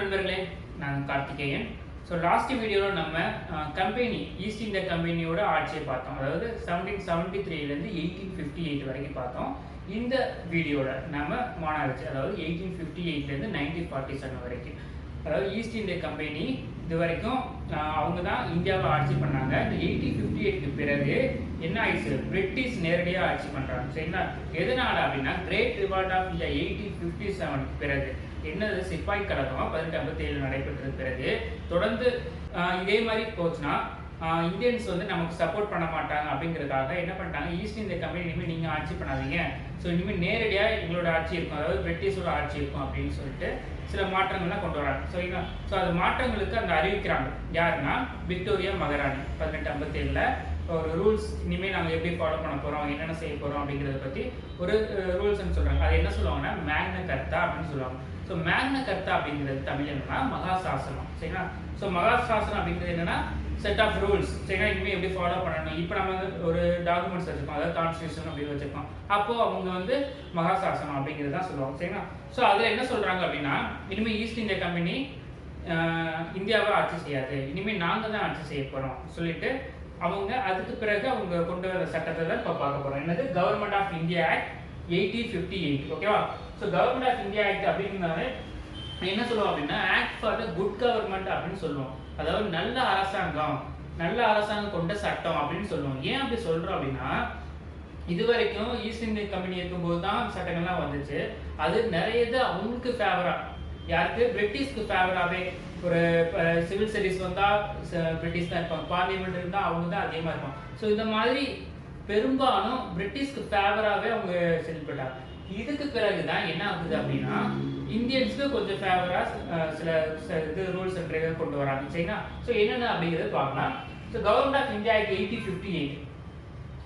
நண்பர்களே, நான் Karthikeyan. So last வீடியோவில் நம்ம கம்பெனி ஈஸ்ட் இந்தியா கம்பெனியோட ஆட்சியை பார்த்தோம். அதாவது 1773லேருந்து 1858 வரைக்கும் பார்த்தோம். இந்த வீடியோவில் நம்ம மாநாடு, அதாவது 1858லேருந்து 1947 வரைக்கும், அதாவது ஈஸ்ட் இந்தியா கம்பெனி இது வரைக்கும் அவங்க தான் இந்தியாவை ஆட்சி பண்ணாங்க. இந்த 1858க்கு பிறகு என்ன ஆயிடுச்சு, பிரிட்டிஷ் நேரடியாக ஆட்சி பண்ணுறாங்க. சரிங்களா? எதனால அப்படின்னா கிரேட் ரிவால்ட் ஆஃப் இந்தியா 1857க்கு பிறகு என்னது, சிப்பாய் கழகம் 1857 நடைபெற்ற பிறகு தொடர்ந்து இதே மாதிரி போச்சுன்னா இந்தியன்ஸ் வந்து நமக்கு சப்போர்ட் பண்ண மாட்டாங்க. அப்படிங்கிறதுக்காக என்ன பண்ணிட்டாங்க, ஈஸ்ட் இந்தியா கம்பெனி இனிமேல் நீங்கள் ஆட்சி பண்ணாதீங்க, ஸோ இனிமேல் நேரடியாக எங்களோட ஆட்சி இருக்கும், அதாவது பிரிட்டிஷோட ஆட்சி இருக்கும் அப்படின்னு சொல்லிட்டு சில மாற்றங்கள்லாம் கொண்டு வராங்க. சரிங்களா? ஸோ அது மாற்றங்களுக்கு அந்த அறிவிக்கிறாங்க. யாருன்னா விக்டோரியா மகாராணி 1857 ஒரு ரூல்ஸ், இனிமேல் நாங்கள் எப்படி ஃபாலோ பண்ண போகிறோம், என்னென்ன செய்ய போகிறோம் அப்படிங்கிறத பற்றி ஒரு ரூல்ஸ்ன்னு சொல்கிறாங்க. அது என்ன சொல்லுவாங்கன்னா மேக்னா கர்த்தா அப்படின்னு சொல்லுவாங்க. ஸோ மேக்னா கர்த்தா அப்படிங்கிறது தமிழ் என்னன்னா மகாசாசனம். சரிங்களா? ஸோ மகாசாசனம் அப்படிங்கிறது என்னன்னா செட் ஆஃப் ரூல்ஸ். சரிங்களா? இனிமேல் எப்படி ஃபாலோ பண்ணணும். இப்போ நம்ம ஒரு டாக்குமெண்ட்ஸ் வச்சுருக்கோம், அதாவது கான்ஸ்டியூஷன் அப்படின்னு வச்சுருக்கோம். அப்போது அவங்க வந்து மகாசாசனம் அப்படிங்கிறது தான் சொல்லுவாங்க. சரிங்களா? ஸோ அதில் என்ன சொல்கிறாங்க அப்படின்னா, இனிமேல் ஈஸ்ட் இந்தியா கம்பெனி இந்தியாவை ஆட்சி செய்யாது, இனிமேல் நாங்கள் தான் ஆட்சி செய்ய போகிறோம் சொல்லிட்டு அவங்க அதுக்கு பிறகு அவங்க கொண்டு வர சட்டத்தை தான் இப்போ பார்க்க போகிறோம். என்னது, கவர்மெண்ட் ஆஃப் இந்தியா ஆக்ட் 1858. ஓகேவா? So government of India act அப்படின்னாலே என்ன சொல்லுவோம் அப்படின்னா, act for the good government அப்படின்னு சொல்லுவோம். அதாவது நல்ல அரசாங்கம் கொண்ட சட்டம் அப்படின்னு சொல்லுவோம். ஏன் அப்படி சொல்றோம் அப்படின்னா, இது வரைக்கும் ஈஸ்ட் இந்தியா கம்பெனி இருக்கும்போது தான் சட்டங்கள்லாம் வந்துச்சு. அது நிறைய இது அவங்களுக்கு ஃபேவரா, யாருக்கு, பிரிட்டிஷ்க்கு ஃபேவராகவே. ஒரு சிவில் சர்வீஸ் வந்தால் பிரிட்டிஷ் தான் இருப்பாங்க, பார்லிமெண்ட் இருந்தால் அவங்க தான் அதிகமாக இருப்பாங்க. ஸோ இந்த மாதிரி பெரும்பாலும் பிரிட்டிஷ்க்கு ஃபேவராகவே அவங்க செயல்பட்டாங்க. இதுக்கு பிறகு தான் என்ன ஆகுது அப்படின்னா, இந்தியன்ஸ்க்கு கொஞ்சம் ஃபேவராக சில இது ரூல்ஸ் அண்ட் ரெகுலேஷன் கொண்டு வராங்க. சரிங்களா? ஸோ என்னென்ன அப்படிங்கிறது பார்க்கலாம். So government of India act 1858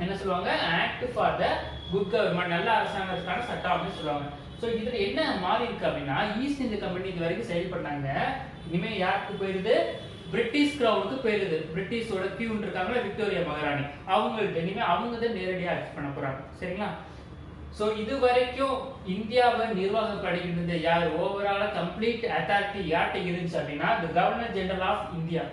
என்ன சொல்லுவாங்க, act for the good government, நல்ல அரசாங்கத்துக்கான சட்டம் அப்படின்னு சொல்லுவாங்க. ஸோ இதில் என்ன மாறி இருக்கு அப்படின்னா, ஈஸ்ட் இந்தியா கம்பெனி இது வரைக்கும் செயல்பட்டாங்க, இனிமேல் யாருக்கு போயிருது, பிரிட்டிஷ் கிரவுனுக்கு போயிருது. பிரிட்டிஷோட கியூன் இருக்காங்களா, விக்டோரியா மகாராணி, அவங்கள்ட்ட இனிமேல் அவங்க தான் நேரடியாக ஆட்சி பண்ண போறாங்க. சரிங்களா? ஸோ இது வரைக்கும் இந்தியாவை நிர்வாகப்படுகிறது யார், ஓவரால கம்ப்ளீட் அத்தாரிட்டி யார்கிட்ட இருந்துச்சு அப்படின்னா, the governor general of India.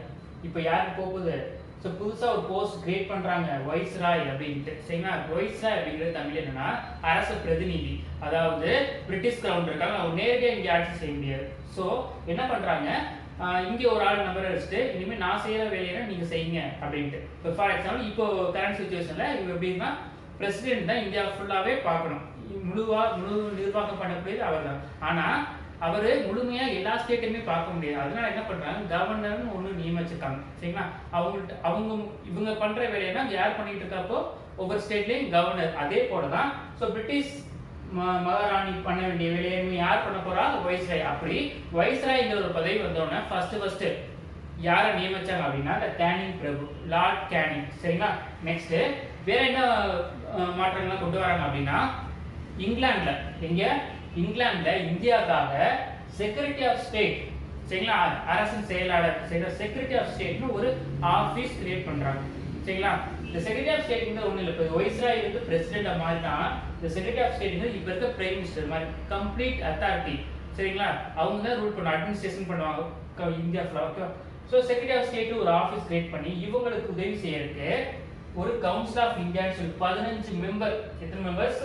இப்போ யாருக்கு போகுது, ஸோ புதுசாக ஒரு போஸ்ட் கிரியேட் பண்ணுறாங்க, வைஸ்ராய் அப்படின்ட்டு. சரிங்களா? வைஸ்ராய் அப்படிங்கிறது தமிழ் என்னன்னா அரச பிரதிநிதி. அதாவது பிரிட்டிஷ் கிரவுண்ட் இருக்காங்க, அவங்க நேரடியாக இங்கே ஆட்சி செய்ய முடியாது. ஸோ என்ன பண்ணுறாங்க, இங்கே ஒரு ஆள் நம்பரை வச்சுட்டு இனிமேல் நான் செய்கிற வேலையை நீங்கள் செய்யுங்க அப்படின்ட்டு. இப்போ ஃபார் எக்ஸாம்பிள் இப்போ கரண்ட் சுச்சுவேஷனில் இவங்க எப்படின்னா, பிரசிடென்ட் தான் இந்தியா ஃபுல்லாகவே பார்க்கணும், முழு நிர்வாகம் பண்ணக்கூடியது அவர் தான். ஆனால் அவர் முழுமையாக எல்லா ஸ்டேட்டையுமே பார்க்க முடியாது. அதனால என்ன பண்ணுறாங்க, கவர்னர்னு ஒன்று நியமிச்சிருக்காங்க. சரிங்களா? இவங்க பண்ணுற வேலையை யார் பண்ணிட்டு இருக்கப்போ ஒவ்வொரு ஸ்டேட்லேயும் கவர்னர். அதே போல தான் ஸோ பிரிட்டிஷ் மகாராணி பண்ண வேண்டிய வேலையை யார் பண்ண போறா, வைஸ்ராய். அப்படி வைஸ்ராய்ங்கிற ஒரு பதவி வந்தோடனே ஃபர்ஸ்ட் யாரை நியமிச்சாங்க அப்படின்னா, கேனிங் பிரபு, லார்ட் கேனிங். சரிங்களா? நெக்ஸ்ட் வேற என்ன மாற்றங்கள்லாம் கொண்டு வராங்க அப்படின்னா, இங்கிலாந்துல இந்தியாவுக்காக செக்ரட்டரி ஆஃப் ஸ்டேட், சரிங்களா, அரசின் செயலாளர், செக்ரட்டரி ஆஃப் ஸ்டேட்னு ஒரு ஆபீஸ் கிரியேட் பண்றாங்க. சரிங்களா? இந்த செக்ரட்டரி ஆஃப் ஸ்டேட் ஒண்ணு இல்லை, இப்போ வைஸ்ராய் இருந்து பிரசிடென்ட் மாதிரி தான் இந்த செக்ரட்டரி ஆஃப் ஸ்டேட் இப்போ இருக்க பிரைம் மினிஸ்டர் மாதிரி கம்ப்ளீட் அத்தாரிட்டி. சரிங்களா? அவங்க தான் ரூல் பண்ணுவாங்க, அட்மினிஸ்ட்ரேஷன் பண்ணுவாங்க இந்தியா ஃபுல்லாக. ஸோ செக்ரட்டரி ஆஃப் ஸ்டேட் ஒரு ஆஃபீஸ் கிரியேட் பண்ணி இவங்களுக்கு உதவி செய்யறதுக்கு ஒரு கவுன்சில் ஆஃப் இந்தியான்னு சொல்லி 15 மெம்பர், எத்தனை மெம்பர்ஸ்,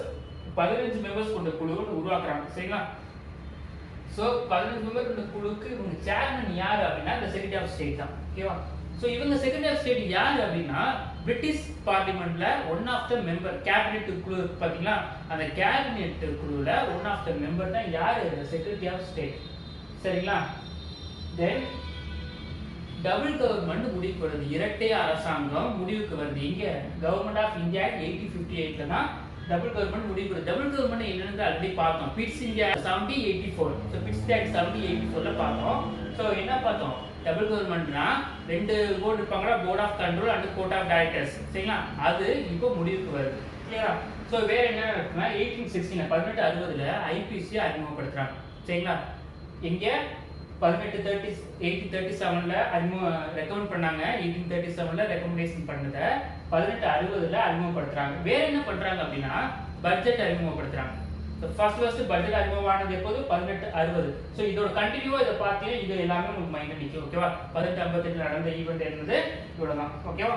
15 மெம்பர்ஸ் கொண்ட குழு உருவாக்குறாங்க. சரிங்களா? ஸோ 15 மெம்பர் கொண்ட குழுக்கு இவங்க சேர்மன் யார் அப்படின்னா, இந்த செக்ரட்டரி ஆஃப் ஸ்டேட் தான். ஓகேவா? ஸோ இவங்க செக்ரட்டரி ஆஃப் ஸ்டேட் யார் அப்படின்னா, பிரிட்டிஷ் பார்லிமெண்ட்ல one of the member, cabinet குழு பார்த்தீங்களா, அந்த கேபினெட் குழுவில் ஒன் ஆஃப் த மெம்பர் தான் யார், இந்த செக்ரட்டரி ஆஃப் ஸ்டேட். சரிங்களா? தென் டபுள் கவர்மெண்ட் முடிவுக்கு வருது, இரட்டை அரசாங்கம் முடிவுக்கு வருது. இங்க கவர்மெண்ட் ஆஃப் இந்தியா 1858 தான் டபுள் கவர்மெண்ட் முடிவுக்கு வருது. டபுள் கவர்மெண்ட் என்னன்னு ஆல்ரெடி பார்த்தோம், Pitt's India 1784. So Pitt's act 1784ல பார்த்தோம். ஸோ என்ன பார்த்தோம், டபுள் கவர்மெண்ட்னா 2 போர்டு இருப்பாங்களா, board of control and court of directors. சரிங்களா? அது இப்போ முடிவுக்கு வருது. சரிங்களா? ஸோ வேற என்ன இருக்குன்னா, 1860 ஐபிசி அறிமுகப்படுத்துறாங்க. சரிங்களா? இங்க 1837ல ரெக்கமெண்ட் பண்ணாங்க, 1837ல ரெக்கமெண்டேஷன் பண்ணதை 1860ல அறிமுகப்படுத்துறாங்க. வேற என்ன பண்றாங்க அப்படின்னா, பட்ஜெட் அறிமுகப்படுத்துறாங்க. ஃபர்ஸ்ட் பட்ஜெட் அறிமுகமானது எப்போது 1860. ஸோ இதோட கண்டினியூவா இதை பார்த்தீங்கன்னா இது எல்லாமே உங்களுக்கு மைண்ட் நிற்கும். ஓகேவா? 1858 நடந்த ஈவெண்ட் என்னது இவ்வளவுதான். ஓகேவா?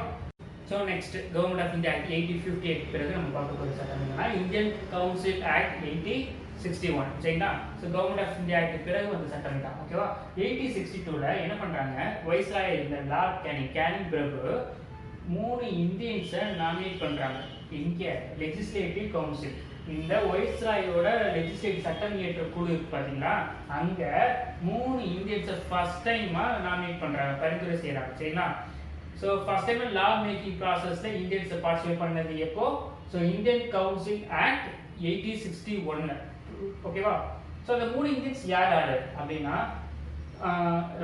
So next government of India act 1858 பிறகு நம்ம பார்க்க போகிற சட்டம் என்னன்னா இந்தியன் கவுன்சில் ஆக்ட் 1861. சரிங்களா? So government of India act பிறகு வந்து சட்டம் தான். ஓகேவா? 1862ல என்ன பண்றாங்க, வைஸ்ராய் இருந்த லார்ட் கேனிங் பிரபு 3 இந்தியன்ஸை நாமினேட் பண்றாங்க. இங்க லெஜிஸ்லேட்டிவ் கவுன்சில், இந்த வைஸ்ராயோட லெஜிஸ்லேட்டிவ் சட்டம் இயற்ற குழு பாத்தீங்களா, அங்க 3 இந்தியன்ஸை ஃபர்ஸ்ட் டைமா நாமினேட் பண்றாங்க, பரிந்துரை செய்யறாங்க. சரிங்களா? So first time law making ப்ராசஸ்ல இந்தியன்ஸ் பார்ட்டிசிபேட் பண்ணது எப்போ? So Indian council act 1861. ஓகேவா? ஸோ அந்த 3 இந்தியன்ஸ் யார் யாரு அப்படின்னா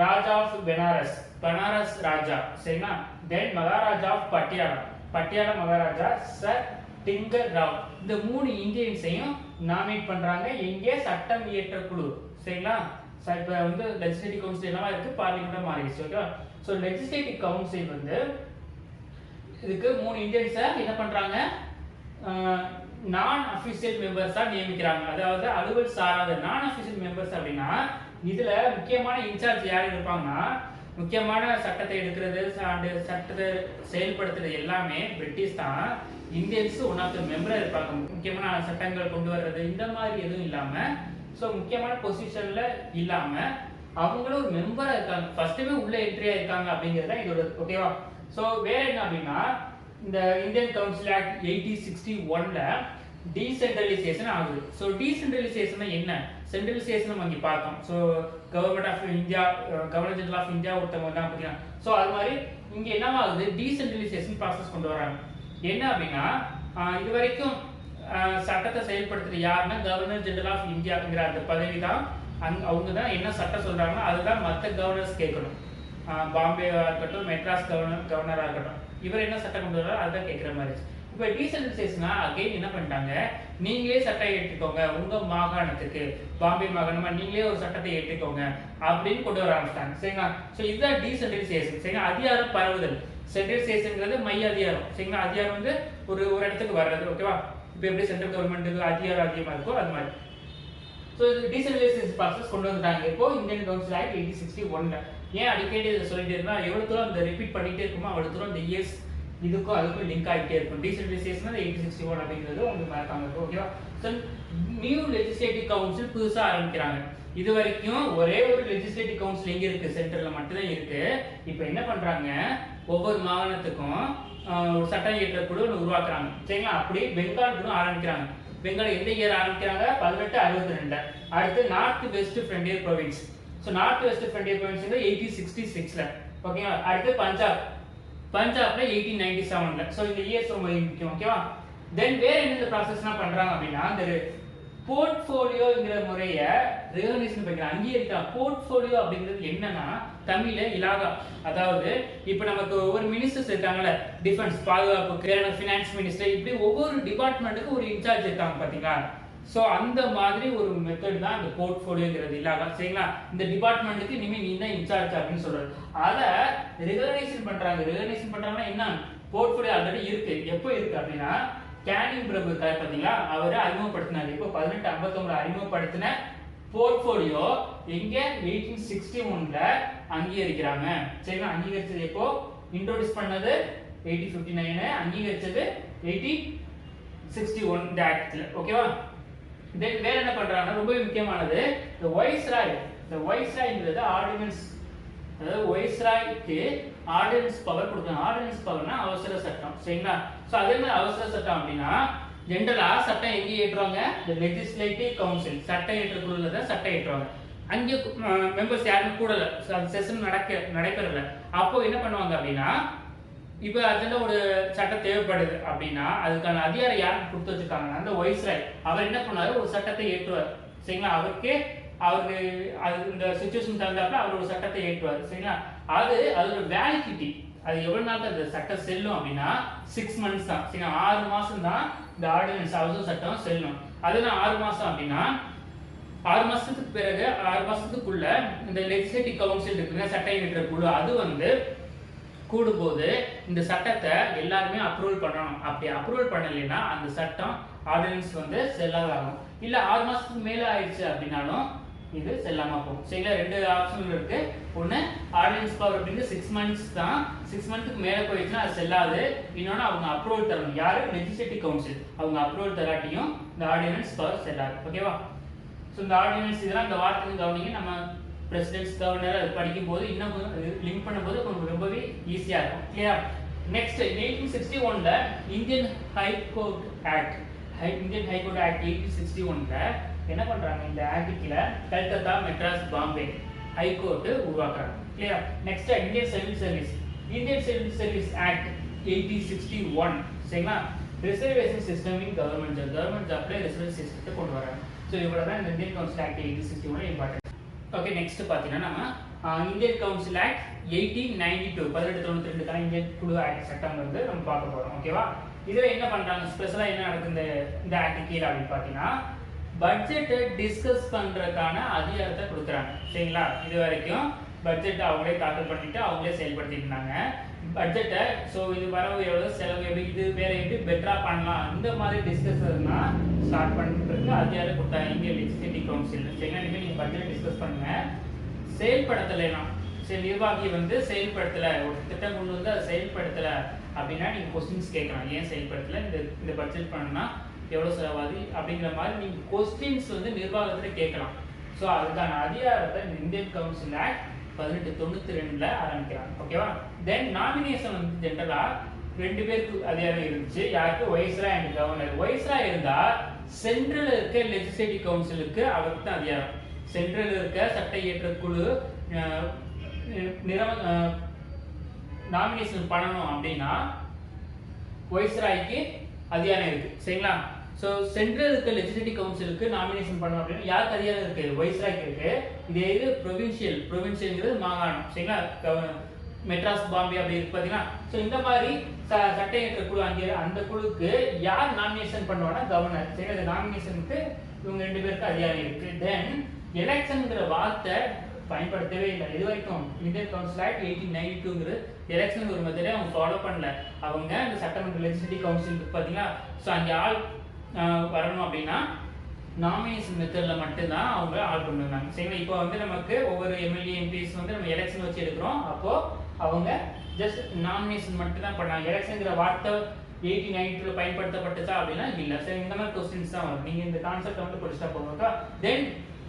ராஜா ஆஃப் பனாரஸ் ராஜா. சரிங்களா? Then Maharaja of Patiala Maharaja sir Dinkar Rao. இந்த 3 இந்தியன்ஸையும் நாமினேட் பண்றாங்க. எங்கே? சட்டம் இயற்ற குழு. சரிங்களா? இப்போ வந்து லெஜிஸ்லேட்டிவ் கவுன்சில் என்னவா இருக்கு, பார்லிமெண்டா மாறிடுச்சு. ஓகேவா? ஸோ லெஜிஸ்லேட்டிவ் கவுன்சில் வந்து இதுக்கு 3 இந்தியன்ஸை என்ன பண்றாங்க, நான் அஃபிஷியல் மெம்பர்ஸா நியமிக்கிறாங்க. அதாவது அலுவல் சாராத நான் அஃபிஷியல் மெம்பர்ஸ் அப்படின்னா இதுல முக்கியமான இன்சார்ஜ் யார் இருப்பாங்கன்னா, முக்கியமான சட்டத்தை எடுக்கிறது சட்டத்தை செயல்படுத்துறது எல்லாமே பிரிட்டிஷ் தான். இந்தியன்ஸ் ஒன் ஆஃப் த மெம்பரா இருப்பாங்க. முக்கியமான சட்டங்கள் கொண்டு வர்றது இந்த மாதிரி எதுவும் இல்லாம, ஸோ முக்கியமான பொசிஷன்ல இல்லாம அவங்களும் ஒரு மெம்பரா இருக்காங்க, ஃபர்ஸ்ட் டைம் உள்ள என்ட்ரியா இருக்காங்க அப்படிங்கிறது இதோட. ஓகேவா? ஸோ வேற என்ன அப்படின்னா இந்த இந்தியன் கவுன்சில் ஆக்ட் 1861ல டீசென்ட்ரலைசேஷன் ஆகுது. ஸோ டீசென்ட்ரலைசேஷன் என்ன, சென்ட்ரலைசேஷன் நம்ம இங்கே பார்த்தோம். So government of India, governor general of India ஒருத்தவங்க தான் பார்த்தீங்கன்னா, ஸோ அது மாதிரி இங்கே என்னவாகுது, டீசென்ட்ரலைசேஷன் ப்ராசஸ் கொண்டு வராங்க. என்ன அப்படின்னா இது வரைக்கும் சட்டத்தை செயல்படுத்துறது யாருன்னா கவர்னர் ஜெனரல் ஆஃப் இந்தியாங்கிற அந்த பதவி தான். அவங்க தான் என்ன சட்டம் சொல்றாங்கன்னா அதுதான் மற்ற கவர்னர்ஸ் கேட்கணும். பாம்பேவா இருக்கட்டும், மெட்ராஸ் கவர்னரா இருக்கட்டும், இவர் என்ன சட்டம் கொண்டு வர்றாரு அதுதான் கேட்கிற மாதிரி. இப்போ டீசென்ட்ரலைசேஷனா அகைன் என்ன பண்ணிட்டாங்க, நீங்களே சட்டம் ஏற்றுக்கோங்க, உங்க மாகாணத்துக்கு பாம்பே மாகாணமா நீங்களே ஒரு சட்டத்தை ஏற்றுக்கோங்க அப்படின்னு கொண்டு வர ஆரம்பிச்சிட்டாங்க. சரிங்களா? ஸோ இதுதான் டீசென்ட்ரலைசேஷன். சரிங்களா? அதிகாரம் பரவுதல். சென்ட்ரலைசேஷன்ங்கிறது மைய அதிகாரம். சரிங்களா? அதிகாரம் வந்து ஒரு இடத்துக்கு வர்றது. ஓகேவா? இப்போ எப்படி சென்ட்ரல் கவர்மெண்ட்டுக்கு அதிகாரம் அதிகமாக இருக்கோ அது மாதிரி. ஸோ இது டீசென்ட்ரலைசேஷன் ப்ராசஸ் கொண்டு வந்துட்டாங்க இப்போ இந்தியன் கவுன்சில் ஆக்ட் 1861. ஏன் அடிக்கடி இதை சொல்லிட்டே இருந்தா எவ்வளவு தூரம் அந்த ரிப்பீட் பண்ணிட்டே இருக்குமோ அவ்வளவு தூரம் இந்த இயர்ஸ் இதுக்கும் அதுக்கும் லிங்க் ஆகிட்டே இருக்கும். டீசென்ட்ரலைசேஷன் 1861 அப்படிங்கிறது உங்களுக்கு மறக்காம இருக்கும். ஓகேவா? ஸோ நியூ லெஜிஸ்லேட்டிவ் கவுன்சில் புதுசாக ஆரம்பிக்கிறாங்க. இது வரைக்கும் ஒரே ஒரு லெஜிஸ்லேட்டிவ் கவுன்சில் எங்க இருக்கு, சென்ட்ரல்ல மட்டும்தான் இருக்கு. இப்போ என்ன பண்றாங்க, ஒவ்வொரு மாகாணத்துக்கும் ஒரு சட்டம் இயற்ற குழு உருவாக்குறாங்க. சரிங்களா? அப்படி பெங்கால் குழு ஆரம்பிக்கிறாங்க. பெங்கால் எந்த இயர் ஆரம்பிக்கிறாங்க, 1862. அடுத்து North West Frontier Province. So North West Frontier Province 1866ல. ஓகேவா? அடுத்து பஞ்சாப்ல 1897ல. ஸோ இந்த இயர்ஸ் ரொம்ப முக்கியம். ஓகேவா? தென் வேற என்ன ப்ராசஸ்லாம் பண்றாங்க அப்படின்னா இந்த போர்ட்ஃபோலியோங்கிற முறையை ரெகக்னிஷன் பண்ணிக்கிறாங்க, அங்கீகரிக்கிறாங்க. போர்ட்ஃபோலியோ அப்படிங்கிறது என்னன்னா தமிழ்ல இலாகா. அதாவது இப்போ நமக்கு ஒவ்வொரு மினிஸ்டர்ஸ் இருக்காங்கல்ல, டிஃபென்ஸ், பாதுகாப்புக்கு, ஃபினான்ஸ் மினிஸ்டர், இப்படி ஒவ்வொரு டிபார்ட்மெண்ட்டுக்கு ஒரு இன்சார்ஜ் இருக்காங்க பாத்தீங்களா. ஸோ அந்த மாதிரி ஒரு மெத்தட் தான் இந்த போர்ட்ஃபோலியோங்கிறது இலாகா. சரிங்களா? இந்த டிபார்ட்மெண்ட்டுக்கு இனிமேல் நீ தான் இன்சார்ஜ் அப்படின்னு சொல்றது. அதை ரெகக்னைசேஷன் பண்றாங்க. ரெகக்னைசேஷன் பண்றாங்கன்னா என்ன, போர்ட்ஃபோலியோ ஆல்ரெடி இருக்கு. எப்போ இருக்கு அப்படின்னா கேனிங் பிரபு இருக்காரு பாத்தீங்களா, அவரை அறிமுகப்படுத்தினாரு. இப்போ 1859 அறிமுகப்படுத்தின போர்ட்ஃபோலியோ எங்க 1861ல அங்கீகரிக்கிறாங்க. சரிங்களா? அங்கீகரிச்சது எப்போ, இன்ட்ரோடியூஸ் பண்ணது 1859, அங்கீகரிச்சது 1861 இந்த ஆக்ட்ல. ஓகேவா? தென் வேற என்ன பண்றாங்கன்னா ரொம்ப முக்கியமானது இந்த வைஸ்ராய்ங்கிறது ஆர்டினன்ஸ். அதாவது வைஸ்ராய்க்கு ஆர்டினன்ஸ் பவர் கொடுக்கணும். ஆர்டினன்ஸ் பவர்னா அவசர சட்டம். சரிங்களா? ஸோ அதே மாதிரி அவசர சட்டம் அப்படின்னா ஜென்ரலா சட்டம் எங்கே ஏற்றுவாங்க, இந்த லெஜிஸ்லேட்டிவ் கவுன்சில் சட்டம் ஏற்ற குழுல தான் சட்டம் ஏற்றுவாங்க. அங்கே மெம்பர்ஸ் யாருமே கூடல, செஷன் நடைபெறல. அப்போ என்ன பண்ணுவாங்க அப்படின்னா இப்போ அதுல ஒரு சட்டம் தேவைப்படுது அப்படின்னா அதுக்கான அதிகாரம் யாருக்கு கொடுத்து வச்சிருக்காங்கன்னா அந்த வைஸ்ராய். அவர் என்ன பண்ணாரு, ஒரு சட்டத்தை ஏற்றுவார். சரிங்களா? அவருக்கு அது இந்த சிச்சுவேஷன் தகுந்தாப்புல அவர் ஒரு சட்டத்தை ஏற்றுவார். சரிங்களா? அதோட வேலிடிட்டி, அது எவ்வளவு நாள் அந்த சட்டம் செல்லும் அப்படின்னா 6 months தான். சரிங்களா? 6 மாசம் தான் இந்த ஆர்டினன்ஸ் அவசர சட்டம் செல்லும். அதுதான் 6 மாசம் அப்படின்னா 6 மாசத்துக்கு பிறகு 6 மாசத்துக்குள்ள இந்த லெஜிஸ்லேட்டிவ் கவுன்சில் இருக்குங்க, சட்டம் இயற்ற குழு, அது வந்து கூடும்போது இந்த சட்டத்தை எல்லாருமே அப்ரூவல் பண்ணணும். அப்படி அப்ரூவல் பண்ணலைன்னா அந்த சட்டம் ஆர்டினன்ஸ் வந்து செல்லாதாகும். இல்லை 6 மாதத்துக்கு மேலே ஆயிடுச்சு அப்படின்னாலும் இது செல்லாமல் போகும். சரிங்களா? 2 ஆப்ஷன் இருக்கு. ஒன்று ஆர்டினன்ஸ் பவர் அப்படிங்கிறது 6 மந்த்ஸ் தான். 6 மந்த்துக்கு மேலே போயிடுச்சுன்னா அது செல்லாது. இன்னொன்று அவங்க அப்ரூவல் தரணும். யாரு? Legislative council. அவங்க அப்ரூவல் தராட்டியும் இந்த ஆர்டினன்ஸ் பவர் செல்லாது. ஓகேவா? ஸோ இந்த ஆர்டினன்ஸ் இதெல்லாம் இந்த வார்த்தைக்கு கவனிங்க. நம்ம பிரசிடென்ட்ஸ் கவர்னர் அது படிக்கும் போது இன்னும் லிங்க் பண்ணும்போது உங்களுக்கு ரொம்பவே ஈஸியாக இருக்கும். கிளியர்? நெக்ஸ்ட் 1861ல Indian high court act, Indian high court act 1861ல என்ன பண்றாங்க? இந்த ஆக்ட்ல கல்கத்தா, மெட்ராஸ், பாம்பே ஹைகோர்ட் உருவாக்குறாங்க. Clear? Next Indian civil service, Indian civil service act 1861. சரிங்களா? Reservation system in government job, government ஜாப்ல ரிசர்வேஷன் சிஸ்டத்தை கொண்டு வராங்க. ஸோ இவ்வளோ தான் இந்த Indian council act 1861 important. Okay, next பார்த்தீங்கன்னா நம்ம இந்தியன் கவுன்சில் ஆக்ட் 1892 1892க்கான இந்தியன் குழு ஆக்ட் சட்டம் வந்து நம்ம பார்க்க போகிறோம். ஓகேவா? இதில் என்ன பண்ணுறாங்க? ஸ்பெஷலாக என்ன நடக்குது இந்த ஆக்ட் கீழே அப்படின்னு பார்த்தீங்கன்னா பட்ஜெட்டை டிஸ்கஸ் பண்ணுறதுக்கான அதிகாரத்தை கொடுக்குறாங்க. சரிங்களா? இது வரைக்கும் பட்ஜெட்டை அவங்களே தாக்கல் பண்ணிட்டு அவங்களே செயல்படுத்திட்டு இருந்தாங்க பட்ஜெட்டை. ஸோ இது வரவு எவ்வளோ, செலவு எப்படி, இது வேற எப்படி பெட்டராக பண்ணலாம், இந்த மாதிரி டிஸ்கஸ்னா ஸ்டார்ட் பண்ணுறதுக்கு அதிகாரம் கொடுத்தாங்க இந்தியன் லெஜிஸ்லேட்டிவ் கவுன்சில். சரிங்களா? இனிமேல் நீங்கள் பட்ஜெட் டிஸ்கஸ் பண்ணுங்க. செயல்படுத்தலைனா, சரி நிர்வாகி வந்து செயல்படுத்தலை, ஒரு திட்டம் கொண்டு வந்து அதை செயல்படுத்தலை அப்படின்னா நீங்கள் கொஸ்டின்ஸ் கேட்கலாம். ஏன் செயல்படுத்தலை, இந்த பட்ஜெட் பண்ணணும்னா எவ்வளோ செலவாது அப்படிங்கிற மாதிரி நீங்கள் கொஸ்டின்ஸ் வந்து நிர்வாகத்தில் கேட்கலாம். ஸோ அதுக்கான அதிகாரத்தை இந்த இந்தியன் கவுன்சில் ஆக்ட் 1892ல ஆரம்பிக்கிறாங்க. ஓகேவா? தென் நாமினேஷன் வந்து ஜென்ரலாக 2 பேருக்கு அதிகாரம் இருந்துச்சு. யாருக்கு? Viceroy and governor. வைஸ்ராய் இருந்தா சென்ட்ரல் இருக்க லெஜிஸ்லேட்டிவ் கவுன்சிலுக்கு அவருக்கு தான் அதிகாரம். சென்ட்ரல் இருக்க சட்ட இயற்ற குழு நாமினேஷன் பண்ணணும் அப்படின்னா வைஸ்ராய்க்கு அதிகாரம் இருக்கு. சரிங்களா? ஸோ சென்ட்ரல் இருக்க லெஜிஸ்லேட்டிவ் கவுன்சிலுக்கு நாமினேஷன் பண்ணணும் அப்படின்னா யாருக்கு அதிகாரம் இருக்கு? வைஸ்ராய்க்கு இருக்கு. இதே இது ப்ரொவின்சியல்ங்கிறது மாகாணம். சரிங்களா? மெட்ராஸ், பாம்பே அப்படி இருக்கு பார்த்தீங்கன்னா. ஸோ இந்த மாதிரி சட்ட இயற்ற குழு அங்கே அந்த குழுக்கு யார் நாமினேஷன் பண்ணுவாங்கன்னா கவர்னர். சரி, அந்த நாமினேஷனுக்கு இவங்க 2 பேருக்கு அதிகாரம் இருக்கு. தென் எலெக்ஷன்ங்கிற வார்த்தை பயன்படுத்தவே இல்லை இது வரைக்கும். இந்தியன் கவுன்சில் ஆக்ட் 1892 எலெக்ஷன் ஒரு மெத்தடே அவங்க ஃபாலோ பண்ணல. அவங்க இந்த சட்டமன்ற லெஜிஸ்லேட்டிவ் கவுன்சிலுக்கு பார்த்தீங்கன்னா ஸோ அங்கே ஆள் வரணும் அப்படின்னா நாமினேஷன் மெத்தடில் மட்டும்தான் அவங்க ஆள் கொண்டு வந்தாங்க. சரிங்களா? இப்போ வந்து நமக்கு ஒவ்வொரு எம்எல்ஏ எம்பிஸ் வந்து நம்ம எலெக்ஷன் வச்சு எடுக்கிறோம். அப்போ அவங்க ஜஸ்ட் நாமினேஷன் மட்டும் தான் பண்ணாங்க. எலெக்ஷன்ங்கிற வார்த்தை 1892 பயன்படுத்தப்பட்டுச்சா அப்படின்னா இல்லை. சரி, இந்த மாதிரி கொஸ்டின்ஸ் தான் வரும். நீங்கள் இந்த கான்செப்ட் வந்து படிச்சுட்டா போங்க. தென்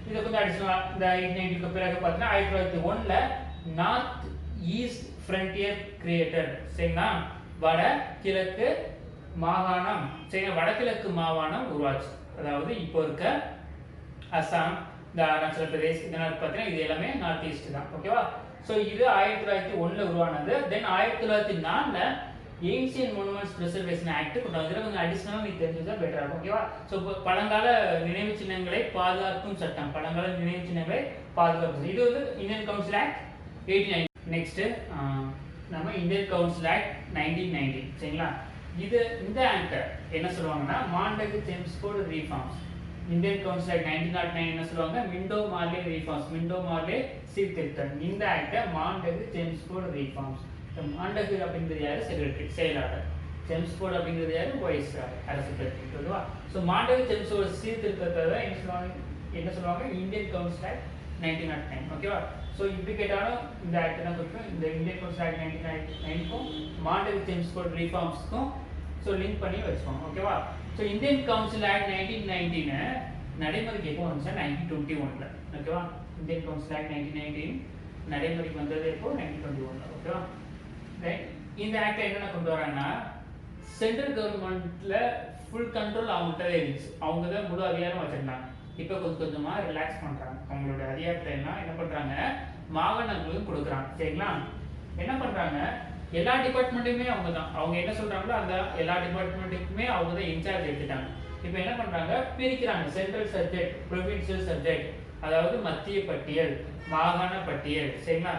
இதை கொஞ்சம் அடிஷனலாக இந்த 1892 பிறகு பார்த்தீங்கன்னா 1901ல நார்த் ஈஸ்ட் ஃப்ரண்டியர் கிரியேட்டட். சரிங்களா? வட கிழக்கு மாகாணம். சரிங்களா? வடகிழக்கு மாகாணம் உருவாச்சு. அதாவது இப்போ இருக்க அசாம், இந்த அருணாச்சல பிரதேஷ் இதெல்லாம் பார்த்தீங்கன்னா இது எல்லாமே நார்த் ஈஸ்ட் தான். ஓகேவா? ஸோ இது 1901ல் உருவானது. தென் 1904ல் ஏன்சியன்ட் மொனுமெண்ட்ஸ் ப்ரிசர்வேஷன் ஆக்ட் கொண்டு வந்து கொஞ்சம் அடிஷனலாக நீ தெரிஞ்சதா பெட்டராக இருக்கும். ஓகேவா? ஸோ பழங்கால நினைவு சின்னங்களை பாதுகாக்கும் சட்டம், பழங்கால நினைவு சின்னங்களை பாதுகாக்கும். இது வந்து இந்தியன் கவுன்சில் ஆக்ட் 1890. நெக்ஸ்ட் நம்ம இந்தியன் கவுன்சில் ஆக்ட் 1990. சரிங்களா? இந்த ஆக்ட் என்ன சொல்லுவாங்கன்னா Montagu Chelmsford reforms. Indian council act 1909 என்ன சொல்லுவாங்க? Minto Morley reforms, Minto Morley சீர்திருத்தம். இந்த act Montagu Chelmsford reforms. Montagu அப்படிங்கிறது யாரு? செக்ரட்டரி, செயலாளர். செம்ஸ்ஃபோர்ட் அப்படிங்கிறது யாரு? வைஸ்ராய், அரசு பிரதிநிதி. ஓகேவா? ஸோ மாண்டகு செம்ஸ்ஃபோர்ட் சீர்திருத்தத்தை என்ன சொல்லுவாங்க? Indian council act 1909. ஓகேவா? ஸோ இப்படி கேட்டாலும் இந்த ஆக்ட் தான் குறிக்கும். இந்த இந்தியன் கவுன்சில் ஆக்ட் 1909க்கும் மாண்டகு செம்ஸ்ஃபோர்ட் ரீஃபார்ம்ஸ்க்கும் ஸோ லிங்க் பண்ணி வச்சுக்கோங்க. ஓகேவா? ஸோ இந்தியன் கவுன்சில் ஆக்ட் 1919 நடைமுறைக்கு எப்போ வந்துச்சா? 1921ல். ஓகேவா? இந்தியன் கவுன்சில் ஆக்ட் 1919 நடைமுறைக்கு வந்தது எப்போ? 1921ல். ஓகேவா? இந்த ஆக்ட் என்னென்ன கொண்டு வராங்கன்னா சென்ட்ரல் கவர்மெண்ட்ல ஃபுல் கண்ட்ரோல் அவங்கள்ட்ட இருந்துச்சு. அவங்க தான் முழு அதிகாரம் வச்சிருந்தாங்க. இப்போ கொஞ்சமாக ரிலாக்ஸ் பண்ணுறாங்க. அவங்களோட அதிகாரத்தை எல்லாம் என்ன பண்ணுறாங்க? மாகாணங்களுக்கு கொடுக்குறாங்க. சரிங்களா? என்ன பண்ணுறாங்க? எல்லா டிபார்ட்மெண்ட்டுமே அவங்க தான். அவங்க என்ன சொல்கிறாங்களோ அந்த எல்லா டிபார்ட்மெண்ட்டுக்குமே அவங்க தான் இன்சார்ஜ் எடுத்துட்டாங்க. இப்போ என்ன பண்ணுறாங்க? பிரிக்கிறாங்க. சென்ட்ரல் சப்ஜெக்ட், ப்ரொவின்சியல் சப்ஜெக்ட், அதாவது மத்திய பட்டியல், மாகாண பட்டியல். சரிங்களா?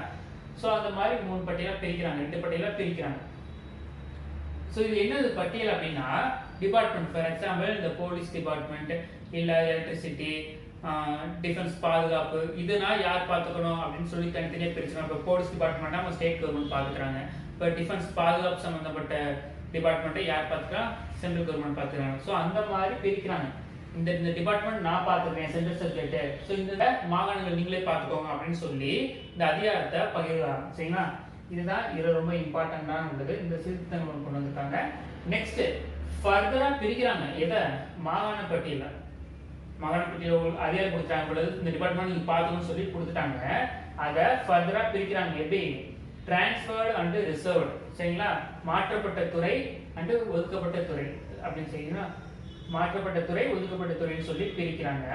ஸோ அந்த மாதிரி 3 பட்டியலாக பிரிக்கிறாங்க, 2 பட்டியலாக பிரிக்கிறாங்க. ஸோ இது என்னது பட்டியல் அப்படின்னா டிபார்ட்மெண்ட். ஃபார் எக்ஸாம்பிள் இந்த போலீஸ் டிபார்ட்மெண்ட், இல்லை எலக்ட்ரிசிட்டி, டிஃபென்ஸ், பாதுகாப்பு, இதுனா யார் பார்த்துக்கணும் அப்படின்னு சொல்லி தனித்தனியாக பிரிச்சுக்கணும். இப்போ போலீஸ் டிபார்ட்மெண்ட்னா நம்ம ஸ்டேட் கவர்மெண்ட் பார்த்துக்கிறாங்க. இப்போ டிஃபென்ஸ் பாதுகாப்பு சம்மந்தப்பட்ட டிபார்ட்மெண்ட்டை யார் பார்த்துக்கலாம், சென்ட்ரல் கவர்மெண்ட் பார்த்துக்கிறாங்க. ஸோ அந்த மாதிரி பிரிக்கிறாங்க. இந்த இந்த டிபார்ட்மெண்ட் நான் பார்த்துக்கிறேன் சென்ட்ரல் சப்ஜெக்ட், ஸோ இந்த மாகாணங்கள் நீங்களே பார்த்துக்கோங்க அப்படின்னு சொல்லி இந்த அதிகாரத்தை பகிர்றாங்க. சரிங்களா, இதுதான் இது ரொம்ப இம்பார்ட்டண்டான உள்ளது. இந்த சீர்திருத்தங்கள் கொண்டு வந்திருக்காங்க. நெக்ஸ்ட் ஃபர்தரா பிரிக்கிறாங்க. எதை? மாகாண பட்டியல அதிகாரம் கொடுத்தாங்க பொழுது இந்த டிபார்ட்மெண்ட் நீங்க பார்த்துக்கணும்னு சொல்லி கொடுத்துட்டாங்க. அதை ஃபர்தரா பிரிக்கிறாங்க. எப்படி? Transferred and reserved. சரிங்களா, மாற்றப்பட்ட துறை அண்ட் ஒதுக்கப்பட்ட துறை அப்படின்னு சரிங்களா, மாற்றப்பட்ட துறை ஒதுக்கப்பட்ட துறைன்னு சொல்லி பிரிக்கிறாங்க.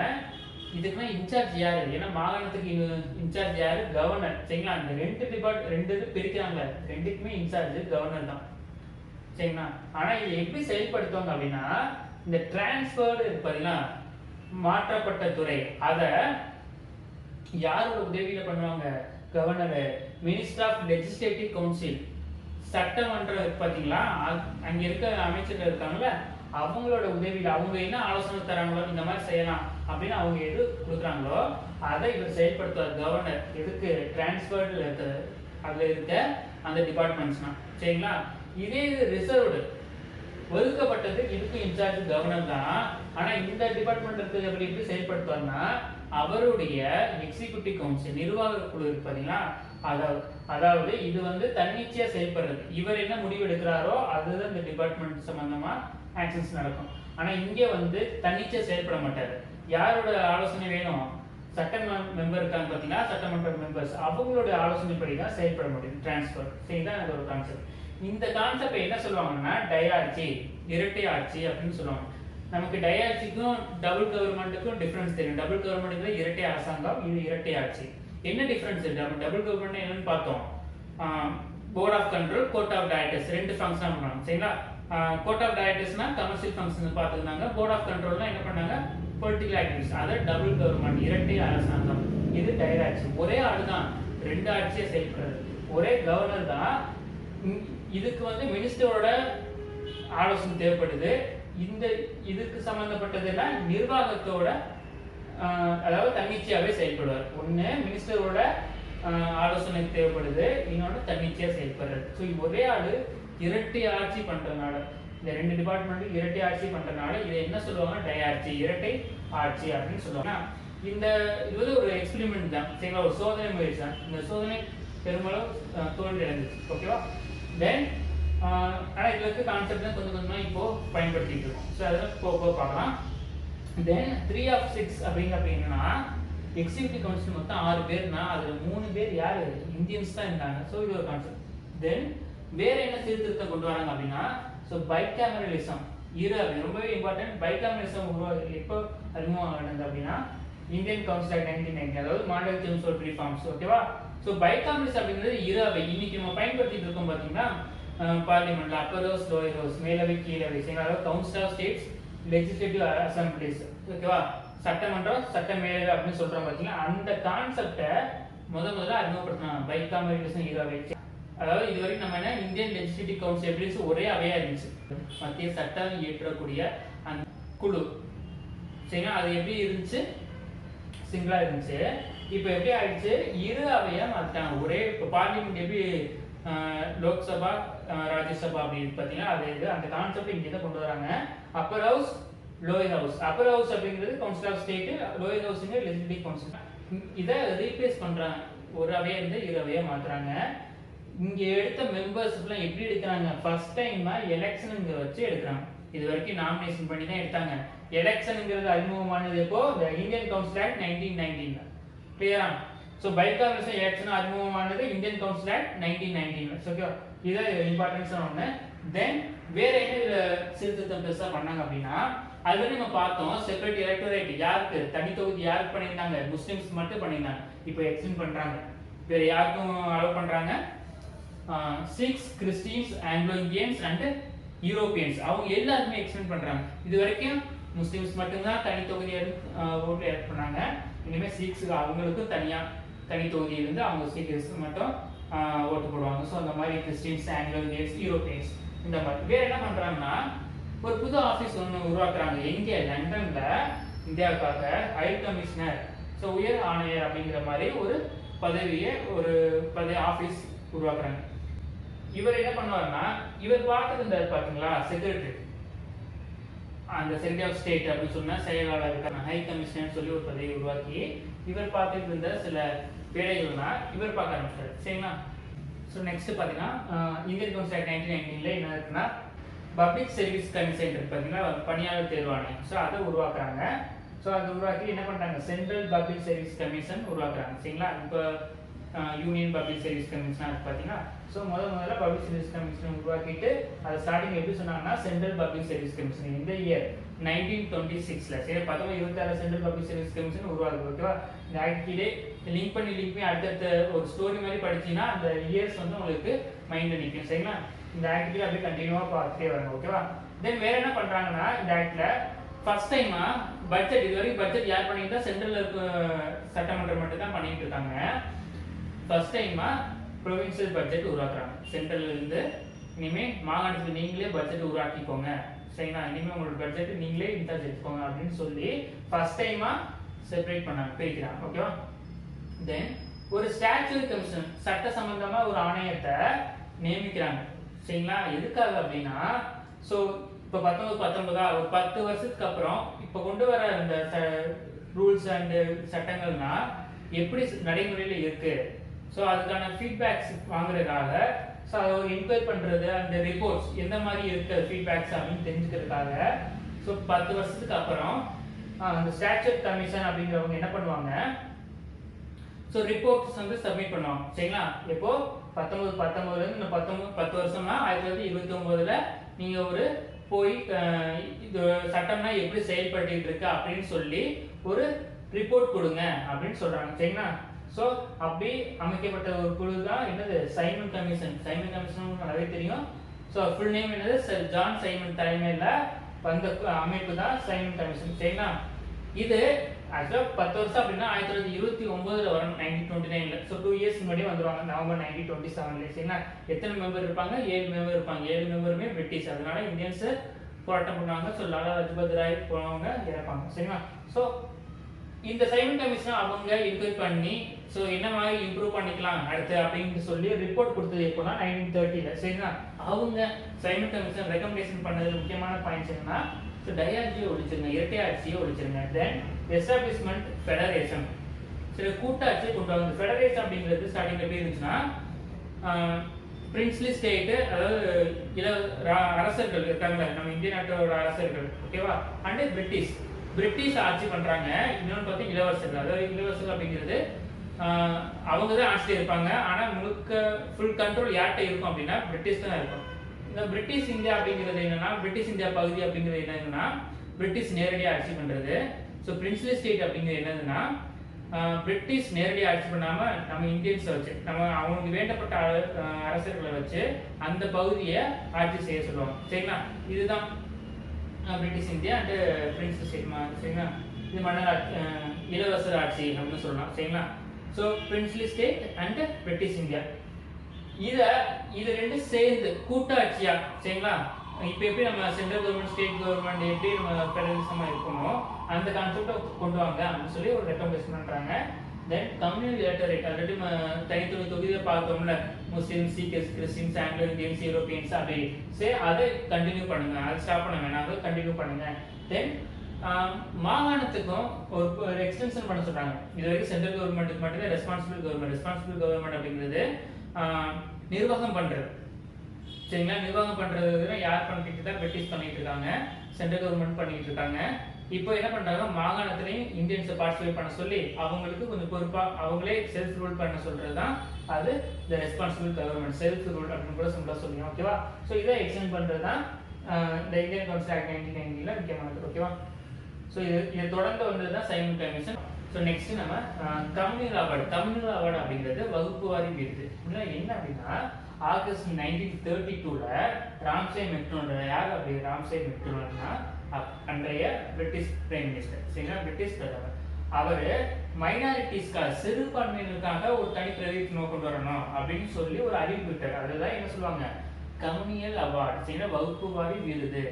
இதுக்குலாம் இன்சார்ஜ் யாரு? ஏன்னா மாகாணத்துக்கு இன்சார்ஜ் யாரு? கவர்னர். சரிங்களா, அந்த ரெண்டு இது பிரிக்கிறாங்க. ரெண்டுக்குமே இன்சார்ஜ் கவர்னர் தான். சரிங்களா, ஆனா இது எப்படி செயல்படுத்துவாங்க அப்படின்னா, இந்த டிரான்ஸ்ஃபர்டு பார்த்தீங்கன்னா மாற்றப்பட்ட துறை அதை யாரோட உதவியில பண்ணுவாங்க? Governor, minister of legislative council, சட்டமன்றம் பார்த்தீங்களா, அங்க இருக்க அமைச்சர்கள் இருக்காங்கல்ல, அவங்களோட உதவியில் அவங்க என்ன ஆலோசனை தராங்களோ இந்த மாதிரி செய்யலாம் அப்படின்னு அவங்க எது கொடுக்குறாங்களோ அதை இவர் செயல்படுத்துவார் கவர்னர். எதுக்கு? டிரான்ஸ்ஃபர்டில் இருக்க அதுல இருக்க அந்த டிபார்ட்மெண்ட்ஸ்னா. சரிங்களா, இதே ரிசர்வ்டு ஒதுக்கப்பட்டது இதுக்கு இன்சார்ஜ் கவர்னர் தான். ஆனா இந்த டிபார்ட்மெண்ட் இருக்கிறது எப்படி செயல்படுத்துவார்னா, அவருடைய எக்ஸிகியூட்டிவ் கவுன்சில் நிர்வாக குழு இருக்கு பாத்தீங்களா, அதாவது இது வந்து தன்னிச்சையா செயல்படுறது. இவர் என்ன முடிவு எடுக்கிறாரோ அதுதான் இந்த டிபார்ட்மெண்ட் சம்பந்தமா ஆக்ஷன்ஸ் நடக்கும். ஆனா இங்கே வந்து தன்னிச்சையா செயல்பட மாட்டாரு. யாரோட ஆலோசனை வேணும்? மெம்பர் இருக்காங்க பாத்தீங்கன்னா, சட்டமன்ற மெம்பர்ஸ், அவங்களோட ஆலோசனைப்படி தான் செயல்பட முடியும் டிரான்ஸ்ஃபர். சரிதான், எனக்கு ஒரு கான்செப்ட். இந்த கான்செப்ட் என்ன சொல்லுவாங்கன்னா டயார்ச்சி, இரட்டை ஆட்சி அப்படின்னு சொல்லுவாங்க. நமக்கு டயார்ச்சிக்கும் டபுள் கவர்மெண்ட்டுக்கும் டிஃபரன்ஸ் தெரியும். டபுள் கவர்மெண்ட்ல இரட்டை அரசாங்கம், இது இரட்டை ஆட்சி. என்ன டிஃபரன்ஸ்? டபுள் கவர்மெண்ட் என்னன்னு பார்த்தோம். Board of control, court of directors, ரெண்டு ஃபங்க்ஷன் பண்ணுவாங்க. சரிங்களா, கோர்ட் ஆஃப் டைரக்டர்ஸ்னா கமர்ஷியல் ஃபங்க்ஷன் பார்த்துருந்தாங்க. போர்ட் ஆஃப் கண்ட்ரோல்னா என்ன பண்ணாங்க? Political activities. அது டபுள் கவர்மெண்ட், இரட்டை அரசாங்கம். இது டயார்ச்சி. ஒரே ஆளு தான் ரெண்டு ஆட்சியை செயல்படுறது, ஒரே கவர்னர் தான். இதுக்கு வந்து மினிஸ்டரோட ஆலோசனை தேவைப்படுது. இந்த இதுக்கு சம்பந்தப்பட்டதுன்னா நிர்வாகத்தோட அதாவது தன்னிச்சையாவே செயல்படுவார். ஒண்ணு மினிஸ்டரோட ஆலோசனை தேவைப்படுது, இன்னொன்று தன்னிச்சையா செயல்படுறது. ஸோ ஒரே ஆளு இரட்டை ஆட்சி பண்றதுனால, இந்த ரெண்டு டிபார்ட்மெண்ட் இரட்டை ஆட்சி பண்றதுனால இதை என்ன சொல்லுவாங்க? டயார்ச்சி, இரட்டை ஆட்சி அப்படின்னு சொல்லுவாங்க. இந்த இது வந்து ஒரு எக்ஸ்பெரிமெண்ட் தான். சரிங்களா, ஒரு சோதனை முயற்சி தான். இந்த சோதனை பெரும்பாலும் தோல்வி அடைஞ்சிச்சு. ஓகேவா, தென் ஆனா இதுல இருக்க கான்செப்ட் தான் கொஞ்சம் கொஞ்சமா இப்போ பயன்படுத்திட்டு இருக்கோம். ஸோ அதெல்லாம் போக பார்க்கலாம். தென் 3 of 6 அப்படின்னா எக்ஸிகியூட்டிவ் கவுன்சில் மொத்தம் 6 பேர்னா அதுல 3 பேர் யாரு? இந்தியன்ஸ் தான் இருந்தாங்க. ஸோ இது ஒரு கான்செப்ட். தென் வேற என்ன சீர்திருத்தம் கொண்டு வராங்க அப்படின்னா, ஸோ பைகாமரலிசம், ரொம்பவே இம்பார்ட்டன்ட். பைகாமரலிசம் எப்போ அறிமுகம் ஆனது அப்படின்னா இந்தியன் கவுன்சில் ஆக்ட் 1990, அதாவது மாடல் டெர்ம்ஸ் ஆஃப் ரிஃபார்ம்ஸ். ஓகேவா, ஸோ பைகாமரலிசம் அப்படிங்கிறது இரவை இன்னைக்கு நம்ம பயன்படுத்திட்டு இருக்கோம் பாத்தீங்கன்னா, பார்லிமெண்ட்ல அப்பர் ஹவுஸ், லோயர் ஹவுஸ், மேலவை, கீழவை, அதாவது council of states, legislative assemblies. ஓகேவா, சட்டமன்றம், சட்ட மேலவை அப்படின்னு சொல்றோம் பாத்தீங்கன்னா, அந்த கான்செப்டை முதல்ல அறிமுகப்படுத்தினாங்க பைகாமரலிசம் இரவை. அதாவது இதுவரைக்கும் நம்ம என்ன, இந்தியன் லெஜிஸ்லேட்டிவ் கவுன்சில் எப்படி ஒரே அவையா இருந்துச்சு, மத்திய சட்டம் இயற்றக்கூடிய அந்த குழு. சரிங்களா, அது எப்படி இருந்துச்சு? சிங்கிளா இருந்துச்சு. இப்போ எப்படி ஆயிடுச்சு? இரு அவையா மாத்தாங்க. ஒரே இப்போ பார்லிமெண்ட் எப்படி லோக்சபா, ராஜ்யசபா அப்படி பார்த்தீங்கன்னா, அது இது அந்த கான்செப்ட் இங்கே தான் கொண்டு வராங்க. Upper house, lower house. Upper house அப்படிங்கிறது கவுன்சில் ஆஃப் ஸ்டேட், லோயர் ஹவுஸ்ங்க லெஜிஸ்லேட்டிவ் கவுன்சில். இதை ரீப்ளேஸ் பண்றாங்க, ஒரு அவையா இருந்து இரு அவையா மாத்துறாங்க. இங்க எடுத்த மெம்பர்ஸ்லாம் எப்படி எடுக்கிறாங்க? ஃபர்ஸ்ட் டைம் எலெக்ஷனுங்க வச்சு எடுக்கிறாங்க. இது வரைக்கும் நாமினேஷன் பண்ணி தான் எடுத்தாங்க. எலெக்ஷனுங்கிறது அறிமுகமானது எப்போ? இந்த இந்தியன் கவுன்சில் ஆக்ட் 1919. கிளியரா? ஸோ பைகாமரலிசம் எலெக்ஷன் அறிமுகமானது இந்தியன் கவுன்சில் ஆக்ட் 1919. ஓகே, இது இம்பார்ட்டன்ஸான ஒன்று. தென் வேற என்ன இதுல சீர்திருத்தம் பெருசா பண்ணாங்க அப்படின்னா, அது நம்ம பார்த்தோம் செப்பரேட் எலக்டோரேட் யாருக்கு, தனி தொகுதி யாருக்கு பண்ணியிருந்தாங்க? முஸ்லிம்ஸ் மட்டும் பண்ணியிருந்தாங்க. இப்போ எக்ஸ்டெண்ட் பண்றாங்க, வேற யாருக்கும் அலோவ் பண்றாங்க? Six, Christians, Anglo Indians and Europeans, அவங்க எல்லாருமே எக்ஸ்டெண்ட் பண்றாங்க. இது வரைக்கும் முஸ்லிம்ஸ் மட்டும்தான் தனி தொகுதி ஓட்டு எலக்ட் பண்ணாங்க. இனிமேல் சிக்ஸுக்கு அவங்களுக்கும் தனி தொகுதி இருந்து அவங்க சீக்கிரஸ் மட்டும் ஓட்டு போடுவாங்க. ஸோ அந்த மாதிரி கிறிஸ்டியன்ஸ், ஆங்கிலோ இந்தியன்ஸ், யூரோப்பியன்ஸ் இந்த மாதிரி. வேற என்ன பண்றாங்கன்னா, ஒரு புது ஆஃபீஸ் ஒன்று உருவாக்குறாங்க. எங்கே? லண்டன்ல இந்தியாவுக்காக ஹை கமிஷனர், ஸோ உயர் ஆணையர் அப்படிங்கிற மாதிரி ஒரு பதவியை, ஒரு ஆஃபீஸ் உருவாக்குறாங்க. இவர் என்ன பண்ணுவாருன்னா இவர் பார்த்துட்டு இருந்தார் பாத்தீங்களா செக்ரட்டரி, அந்த செக்ரட்டரி ஆஃப் ஸ்டேட் அப்படின்னு சொன்னா செயலாளர் ஹை கமிஷனர் சொல்லி ஒரு பதவியை உருவாக்கி இவர் பார்த்துட்டு இருந்த சில வேலைகள்னா இவர் பார்க்க ஆரம்பிச்சார். சரிங்களா? ஸோ நெக்ஸ்ட் பார்த்தீங்கன்னா இந்தியன் கவுன்சில் ஆக்ட் 1919 என்ன இருக்குன்னா பப்ளிக் சர்வீஸ் கமிஷன் பார்த்தீங்கன்னா பணியாளர் தேர்வாணையம். ஸோ அதை உருவாக்குறாங்க. ஸோ அதை உருவாக்கி என்ன பண்ணுறாங்க, சென்ட்ரல் பப்ளிக் சர்வீஸ் கமிஷன் உருவாக்குறாங்க. சரிங்களா? இப்போ யூனியன் பப்ளிக் சர்வீஸ் கமிஷன் அது பார்த்தீங்கன்னா ஸோ முதல்ல பப்ளிக் சர்வீஸ் கமிஷன் உருவாக்கிட்டு அது ஸ்டார்டிங் எப்படி சொன்னாங்கன்னா சென்ட்ரல் பப்ளிக் சர்வீஸ் கமிஷன் இந்த இயர் 1926ல சரி 1926 சென்ட்ரல் பப்ளிக் சர்வீஸ் கமிஷன் உருவாக்குது. ஓகேவா? இந்த ஆக்டிலே லிங்க் பண்ணி அடுத்தடுத்த ஒரு ஸ்டோரி மாதிரி படிச்சீங்கன்னா அந்த இயர்ஸ் வந்து உங்களுக்கு மைண்ட்ல நிற்கும். சரிங்களா? இந்த ஆக்டிலே அப்படியே கண்டினியூவா பார்த்துட்டே வராங்க. ஓகேவா? தென் வேற என்ன பண்றாங்கன்னா இந்த ஆக்ட்ல ஃபர்ஸ்ட் டைமா பட்ஜெட், இது வரைக்கும் பட்ஜெட் யார் பண்ணிட்டு சென்ட்ரல்ல இருக்க சட்டமன்றம் மட்டும் தான் பண்ணிட்டு இருக்காங்க. ஃபர்ஸ்ட் டைமா ப்ரொவின்சியல் பட்ஜெட் உருவாக்குறாங்க. சென்ட்ரல்ல இருந்து இனிமே மாகாணத்துக்கு நீங்களே பட்ஜெட் உருவாக்கிக்கோங்க. சரிங்களா? இனிமே உங்களோட பட்ஜெட் நீங்களே இன்சார்ஜ் எடுத்துக்கோங்க அப்படின்னு சொல்லி ஃபர்ஸ்ட் டைமா செப்பரேட் பண்ணாங்க, பிரிக்கிறாங்க. ஓகேவா? தென் ஒரு ஸ்டாச்சுரி கமிஷன் சட்ட சம்பந்தமா ஒரு ஆணையத்தை நியமிக்கிறாங்க. சரிங்களா? எதுக்காக அப்படின்னா ஸோ இப்போ 1919 ஒரு 10 வருஷத்துக்கு அப்புறம் இப்போ கொண்டு வர இந்த ரூல்ஸ் அண்ட் சட்டங்கள்னா எப்படி நடைமுறையில் இருக்கு, ஸோ அதுக்கான ஃபீட்பேக்ஸ் வாங்குறதுக்காக, ஸோ அதை ஒரு என்கொயரி பண்ணுறது, அந்த ரிப்போர்ட்ஸ் எந்த மாதிரி இருக்கு ஃபீட்பேக்ஸ் அப்படின்னு தெரிஞ்சுக்கிறதுக்காக ஸோ 10 வருஷத்துக்கு அப்புறம் அந்த ஸ்டாச்சுரி கமிஷன் அப்படிங்கிறவங்க என்ன பண்ணுவாங்க, ஸோ ரிப்போர்ட்ஸ் வந்து சப்மிட் பண்ணுவாங்க. சரிங்களா? எப்போ 1919 10 வருஷம்னா 1929ல நீங்க ஒரு போய் இது சட்டம்னா எப்படி செயல்பட்டு இருக்கு அப்படின்னு சொல்லி ஒரு ரிப்போர்ட் கொடுங்க அப்படின்னு சொல்றாங்க. சரிங்களா? ஸோ அப்படி அமைக்கப்பட்ட ஒரு குழு தான் என்னது சைமன் கமிஷன். சைமன் கமிஷன் நல்லாவே தெரியும். ஸோ ஃபுல் நேம் என்னது ஜான் சைமன் தலைமையில் வந்த அமைப்பு தான் சைமன் கமிஷன். சரிங்களா? இது ஆக்சுவலாக 10 வருஷம் அப்படின்னா 1929ல வரும், 1929ல. ஸோ 2 இயர்ஸ் முன்னாடி வந்துருவாங்க நவம்பர் 1927ல. சரிங்களா? எத்தனை மெம்பர் இருப்பாங்க, 7 மெம்பர் இருப்பாங்க. 7 மெம்பருமே பிரிட்டிஷ். அதனால இந்தியன்ஸ் போராட்டம் பண்ணுவாங்க. ஸோ லாலா லஜ்பத் ராய் போனவங்க இறப்பாங்க. சரிங்களா? ஸோ இந்த சைமன் கமிஷன் அவங்க என்கொயரி பண்ணி ஸோ என்ன மாதிரி இம்ப்ரூவ் பண்ணிக்கலாம் அடுத்து அப்படின்னு சொல்லி ரிப்போர்ட் கொடுத்தது எப்போனா 1930ல. சரிங்களா? அவங்க சைமன் கமிஷன் ரெக்கமெண்டேஷன் பண்ணது முக்கியமான பாயிண்ட்ஸ் என்னன்னா ஸோ டயாலஜியை ஒழிச்சிருங்க, இரட்டை ஆட்சியை ஒழிச்சிருங்க. தென் எஸ்டாப்ளிஷ்மெண்ட் ஃபெடரேஷன், சில கூட்டாட்சியை கொண்டு வாங்க. ஃபெடரேஷன் அப்படிங்கிறது ஸ்டார்டிங் எப்படி இருந்துச்சுன்னா பிரின்ஸ்லி ஸ்டேட்டு, அதாவது அரசர்கள் இருக்காங்க நம்ம இந்திய நாட்டோட அரசர்கள். ஓகேவா? அண்ட் பிரிட்டிஷ் ஆட்சி பண்றாங்க. இன்னொன்று பார்த்தீங்கன்னா இளவரசர்கள். அதாவது இளவரசர்கள் அப்படிங்கிறது அவங்க தான் ஆட்சியில் இருப்பாங்க. ஆனால் முழுக்க ஃபுல் கண்ட்ரோல் யார்கிட்ட இருக்கும் அப்படின்னா பிரிட்டிஷ் தான் இருக்கும். இந்த பிரிட்டிஷ் இந்தியா அப்படிங்கிறது என்னன்னா பிரிட்டிஷ் இந்தியா பகுதி அப்படிங்கிறது என்னன்னா பிரிட்டிஷ் நேரடியாக ஆட்சி பண்றது. ஸோ பிரின்ஸ்லி ஸ்டேட் அப்படிங்கிறது என்னதுன்னா பிரிட்டிஷ் நேரடியாக ஆட்சி பண்ணாம நம்ம இந்தியன்ஸை வச்சு நம்ம அவங்களுக்கு வேண்டப்பட்ட அரசர்களை வச்சு அந்த பகுதியை ஆட்சி செய்ய சொல்லுவாங்க. சரிங்களா? இதுதான் British India and princely state. சரிங்களா? இது மன்னர் இளவரசர் ஆட்சி அப்படின்னு சொல்லலாம். சரிங்களா? So princely state and British India இது ரெண்டு சேர்ந்து கூட்டாட்சியா. சரிங்களா? இப்போ எப்படி நம்ம சென்ட்ரல் கவர்மெண்ட் ஸ்டேட் கவர்மெண்ட் எப்படி நம்ம ஃபெடரலிசமா இருக்கணுமோ அந்த கான்செப்டை கொண்டு வாங்க அப்படின்னு சொல்லி ஒரு ரெக்கமெண்டேஷன் பண்றாங்க. தென் கம்யூனல் எலக்டரேட் ஆல்ரெடி தனித்துறை தொகுதியை பார்த்தோம்ல, முஸ்லிம்ஸ், சீக்கியர்ஸ், கிறிஸ்டின்ஸ், ஆங்கிலோ இந்தியன்ஸ், யூரோப்பியன்ஸ் அப்படி சரி அதை கண்டினியூ பண்ணுங்க, அதை ஸ்டாப் பண்ண வேணாம், அதை கண்டினியூ பண்ணுங்க. தென் மாகாணத்துக்கும் ஒரு எக்ஸ்டென்ஷன் பண்ண சொல்றாங்க. இது வரைக்கும் சென்ட்ரல் கவர்மெண்ட்டுக்கு மட்டும்தான் ரெஸ்பான்சிபிள் கவர்மெண்ட் அப்படிங்கிறது நிர்வாகம் பண்றது. சரிங்களா? நிர்வாகம் பண்றது யார் பண்ணிட்டு தான் பிரிட்டிஷ் பண்ணிட்டு இருக்காங்க, சென்ட்ரல் கவர்மெண்ட் பண்ணிட்டு இருக்காங்க. இப்போ என்ன பண்றாங்க, மாகாணத்திலையும் இந்தியன்ஸை பார்ட்டிசிபேட் பண்ண சொல்லி அவங்களுக்கு கொஞ்சம் பொறுப்பா அவங்களே செல்ஃப் ரூல் பண்ண சொல்றது தான் அது த ரெஸ்பான்சிபிள் கவர்மெண்ட், செல்ஃப் ரூல் அப்படின்னு கூட சிம்பிளா சொல்லுங்க. ஓகேவா? ஸோ இதை எக்ஸ்டெண்ட் பண்றது தான் இந்த இந்தியன் கவுன்சில் ஆக்ட் 1990ல முக்கியமானது. ஓகேவா? ஸோ இதை தொடர்ந்து வந்தது தான் சைமன் கமிஷன். ஸோ நெக்ஸ்ட் நம்ம கம்யூனல் அவார்டு அப்படிங்கிறது வகுப்பு வாரி விருது. என்ன அப்படின்னா ஆகஸ்ட் 1932ல ராம்சே மெக்டோனல், யார் அப்படி ராம்சே மெக்டோனல்னா அன்றைய பிரிட்டிஷ் பிரைம் மினிஸ்டர். சரிங்களா? பிரிட்டிஷ் பிரதமர். அவர் மைனாரிட்டிஸ்க்காக சிறுபான்மையினருக்காக ஒரு தனி பிரதிநிதித்துவம் கொண்டு வரணும் அப்படின்னு சொல்லி ஒரு அறிவிப்பு விட்டார். அதுதான் என்ன சொல்லுவாங்க, கம்யூனல் அவார்டு. சரிங்களா? வகுப்பு வாரி விருது.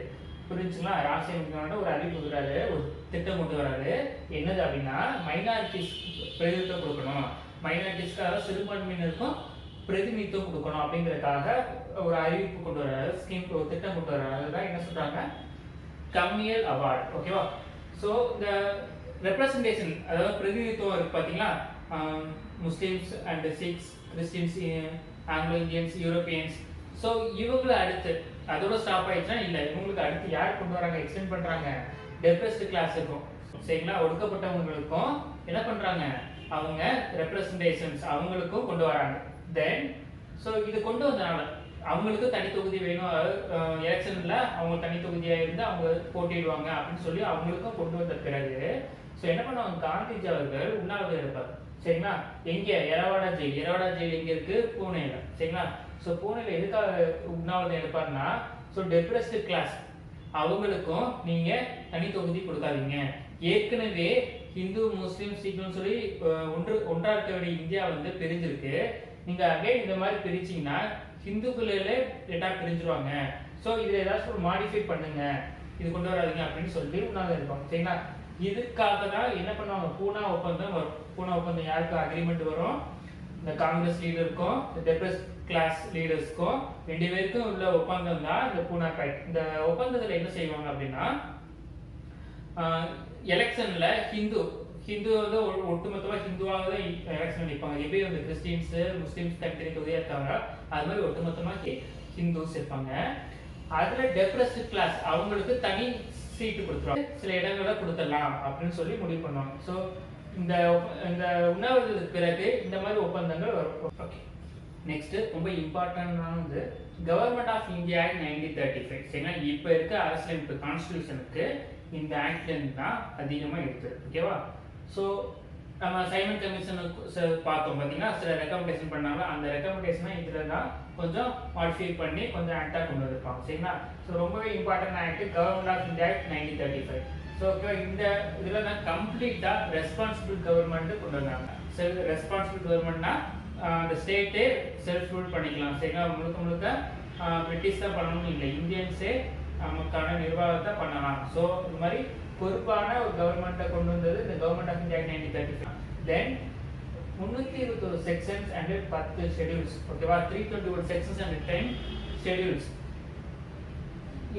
புரிஞ்சுங்களா? ராம்சே மெக்டோனல் ஒரு அறிவிப்பு விடுறாரு, ஒரு திட்டம் கொண்டு வராரு. என்னது அப்படின்னா மைனாரிட்டிஸ் பிரதிநிதித்துவம் கொடுக்கணும், மைனாரிட்டிஸ்க்காக சிறுபான்மையினருக்கும் பிரதிநிதித்துவம் கொடுக்கணும் அப்படிங்கிறதுக்காக ஒரு அறிவிப்பு கொண்டு வர ஸ்கீம் ஒரு திட்டம் கொண்டு வர அதுதான் என்ன சொல்றாங்க கம்மியல் அவார்டு. ஓகேவா? ஸோ இந்த ரெப்ரசன்டேஷன் அதாவது பிரதிநிதித்துவம் இருக்கு பார்த்தீங்களா, Muslims and six, Christians, Anglo Indians, Europeans. So இவங்களை அடுத்து அதோட ஸ்டாப் ஆயிடுச்சுன்னா இல்லை, இவங்களுக்கு அடுத்து யார் கொண்டு வராங்க, எக்ஸ்டெண்ட் பண்றாங்க டெப்ரெஸ்ட் கிளாஸுக்கும். சரிங்களா? ஒடுக்கப்பட்டவங்களுக்கும் என்ன பண்றாங்க, அவங்க ரெப்ரசன்டேஷன்ஸ் அவங்களுக்கும் கொண்டு வராங்க. தென் ஸோ இது கொண்டு வந்தனால அவங்களுக்கு தனி தொகுதி வேணும், எலெக்ஷன்ல அவங்க தனி தொகுதியா இருந்து அவங்க போட்டிடுவாங்க அப்படின்னு சொல்லி அவங்களுக்கும் கொண்டு வந்த பிறகு ஸோ என்ன பண்ணுவாங்க, காந்திஜி அவர்கள் உண்ணாவிரதம் எடுப்பார். சரிங்களா? எங்க எரவாடா ஜெயில் எங்க இருக்கு, பூனேல. சரிங்களா? ஸோ பூனேல எதுக்காக உண்ணாவிரதம் எடுப்பார்னா, ஸோ டெப்ரெஸ்ட் கிளாஸ் அவங்களுக்கும் நீங்க தனி தொகுதி கொடுக்காதீங்க, ஏற்கனவே இந்து முஸ்லீம் சீக்கிரம் சொல்லி ஒன்றா இருக்க வேண்டிய இந்தியா வந்து பிரிஞ்சிருக்கு, நீங்க அகைன் இந்த மாதிரி பிரிச்சீங்கன்னா ஹிந்துக்குள்ளே லேட்டா பிரிஞ்சிருவாங்க, ஸோ இதில் ஏதாச்சும் ஒரு மாடிஃபை பண்ணுங்க, இது கொண்டு வராதிங்க அப்படின்னு சொல்லிட்டு உண்ணாவிரதம் இருப்பாங்க. சரிங்களா? இதுக்காக தான் என்ன பண்ணுவாங்க, பூனா ஒப்பந்தம் வரும். பூனா ஒப்பந்தம் யாருக்கு அக்ரிமெண்ட் வரும், இந்த காங்கிரஸ் லீடருக்கும் டெப்ரெஸ்ட் கிளாஸ் லீடர்ஸ்க்கும் 2 பேருக்கும் உள்ள ஒப்பந்தம் தான் இந்த பூனா பேக்ட். இந்த ஒப்பந்தத்தில் என்ன செய்வாங்க அப்படின்னா, எலெக்ஷன்ல ஹிந்து வந்து ஒட்டுமொத்தமாக ஹிந்துவாக தான் எலெக்ஷன் நிற்பாங்க. எப்படி வந்து கிறிஸ்டின்ஸ் முஸ்லீம்ஸ் தனித்தனி தொகுதியாக இருக்காங்க, அது மாதிரி ஒட்டுமொத்தமாக ஹிந்துஸ் இருப்பாங்க. அதுல டெப்ரெஸ்ட் கிளாஸ் அவங்களுக்கு தனி சீட்டு கொடுத்துருவாங்க, சில இடங்களை கொடுத்துடலாம் அப்படின்னு சொல்லி முடிவு பண்ணுவாங்க. ஸோ இந்த உண்ணாவிரதத்துக்கு பிறகு இந்த மாதிரி ஒப்பந்தங்கள் வரும். ஓகே, நெக்ஸ்ட் ரொம்ப இம்பார்ட்டன்டான வந்து கவர்மெண்ட் ஆஃப் இந்தியா ஆக்ட் 1935. சரிங்களா? இப்போ இருக்க அரசியலமைப்பு கான்ஸ்டியூஷனுக்கு இந்த ஆக்ட்ல இருந்து தான் அதிகமாக இருக்குது. ஓகேவா? ஸோ நம்ம சைமன் கமிஷன் பார்த்தோம் பார்த்தீங்கன்னா, சில ரெக்கமெண்டேஷன் பண்ணாங்க, அந்த ரெக்கமெண்டேஷனை இதில் தான் கொஞ்சம் மாடிஃபை பண்ணி கொஞ்சம் ஆக்டாக கொண்டு வந்திருப்பாங்க. சரிங்களா? ஸோ ரொம்பவே important act government of India act 1935. So okay, இந்த இதில் தான் கம்ப்ளீட்டாக ரெஸ்பான்சிபிள் கவர்மெண்ட் கொண்டு வந்தாங்க. ரெஸ்பான்சிபிள் கவர்மெண்ட்னா அந்த ஸ்டேட்டே செல்ஃப் ரூல் பண்ணிக்கலாம். சரிங்களா? முழுக்க பிரிட்டிஷ் தான் பண்ணணும்னு இல்லை, இந்தியன்ஸே நமக்கான நிர்வாகத்தை பண்ணலாம். ஸோ இந்த மாதிரி பொறுப்பான ஒரு கவர்மெண்ட்டை கொண்டு வந்தது இந்த government of India 1935. Then 321 sections and 10 schedules. ஓகேவா? 321 செக்ஷன்ஸ் அண்ட் 10 ஷெட்யூல்ஸ்.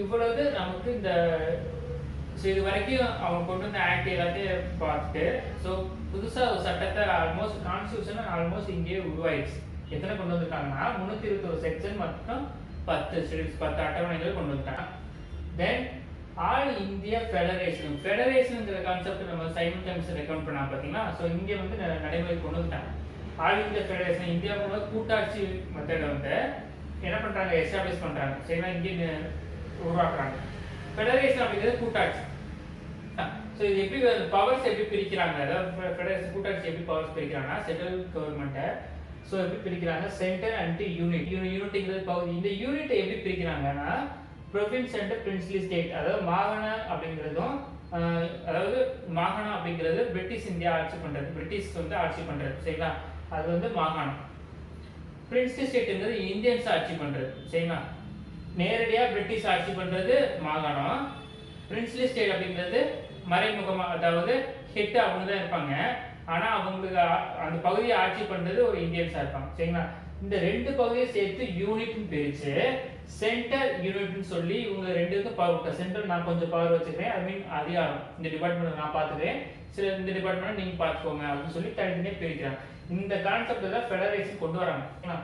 இவ்வளவு நமக்கு இந்த இது வரைக்கும் அவங்க கொண்டு வந்த ஆக்ட் எல்லாத்தையும் பார்த்துட்டு, ஸோ புதுசாக ஒரு சட்டத்தை ஆல்மோஸ்ட் கான்ஸ்டியூஷன் ஆல்மோஸ்ட் இங்கேயே உருவாயிடுச்சு. எத்தனை கொண்டு வந்திருக்காங்கன்னா 321 செக்ஷன் மற்றும் 10 ஷெட்யூல்ஸ், 10 அட்டவணைகள் கொண்டு வந்துட்டாங்க. தென் ஆல் இந்தியா ஃபெடரேஷன்ங்கிற கான்செப்ட் நம்ம சைமன் கமிஷன் ரெக்கமெண்ட் பண்ணா பார்த்தீங்கன்னா, ஸோ இங்கே வந்து நடைமுறை கொண்டு வந்துட்டாங்க. ஆல் இந்தியா ஃபெடரேஷன் இந்தியாவோட கூட்டாட்சி மெத்தடை வந்து என்ன பண்ணுறாங்க, எஸ்டாப்ளிஷ் பண்ணுறாங்க. சரிங்களா? இங்கே உருவாக்குறாங்க. ஃபெடரேஷன் அப்படிங்கிறது கூட்டாட்சி. ஸோ இது எப்படி பவர்ஸ் எப்படி பிரிக்கிறாங்க, அதாவது ஃபெடரேஷன் கூட்டாட்சி எப்படி பவர்ஸ் பிரிக்கிறாங்கன்னா, சென்ட்ரல் கவர்மெண்ட்டை ஸோ எப்படி பிரிக்கிறாங்க, சென்டர் அண்ட் யூனிட்ங்கிறது பகுதி. இந்த யூனிட்டை எப்படி பிரிக்கிறாங்கன்னா, ப்ரொவின்ஸ் அண்ட் பிரின்ஸ்லி ஸ்டேட், அதாவது மாகாணம் அப்படிங்கிறதும், அதாவது மாகாணம் அப்படிங்கிறது பிரிட்டிஷ் இந்தியா ஆட்சி பண்றது, பிரிட்டிஷ் வந்து ஆட்சி பண்றது. சரிங்களா? அது வந்து மாகாணம். பிரின்ஸ்லி ஸ்டேட்ங்கிறது இந்தியன்ஸ் ஆட்சி பண்றது. சரிங்களா? நேரடியா பிரிட்டிஷ் ஆட்சி பண்றது மாகாணம். பிரின்ஸ்லி ஸ்டேட் அப்படிங்கிறது மறைமுகமா, அதாவது ஹெட் அவங்க தான் இருப்பாங்க, ஆனா அவங்களுக்கு அந்த பகுதியை ஆட்சி பண்றது ஒரு இந்தியன்ஸா இருப்பாங்க. சரிங்களா? இந்த 2 பகுதியை சேர்த்து யூனிட்னு பிரிச்சு சென்டர் யூனிட்னு சொல்லி இவங்க 2க்கும் பவர், சென்டர் நான் கொஞ்சம் பவர் வச்சுக்கிறேன், ஐ மீன் அதிகாரம், இந்த டிபார்ட்மெண்ட் நான் பார்த்துக்கிறேன், சில இந்த டிபார்ட்மெண்ட் நீங்க பார்த்துக்கோங்க அப்படின்னு சொல்லி தனித்தனியாக பிரிக்கிறாங்க. இந்த கான்செப்ட் தான் ஃபெடரேஷன் கொண்டு வராங்க.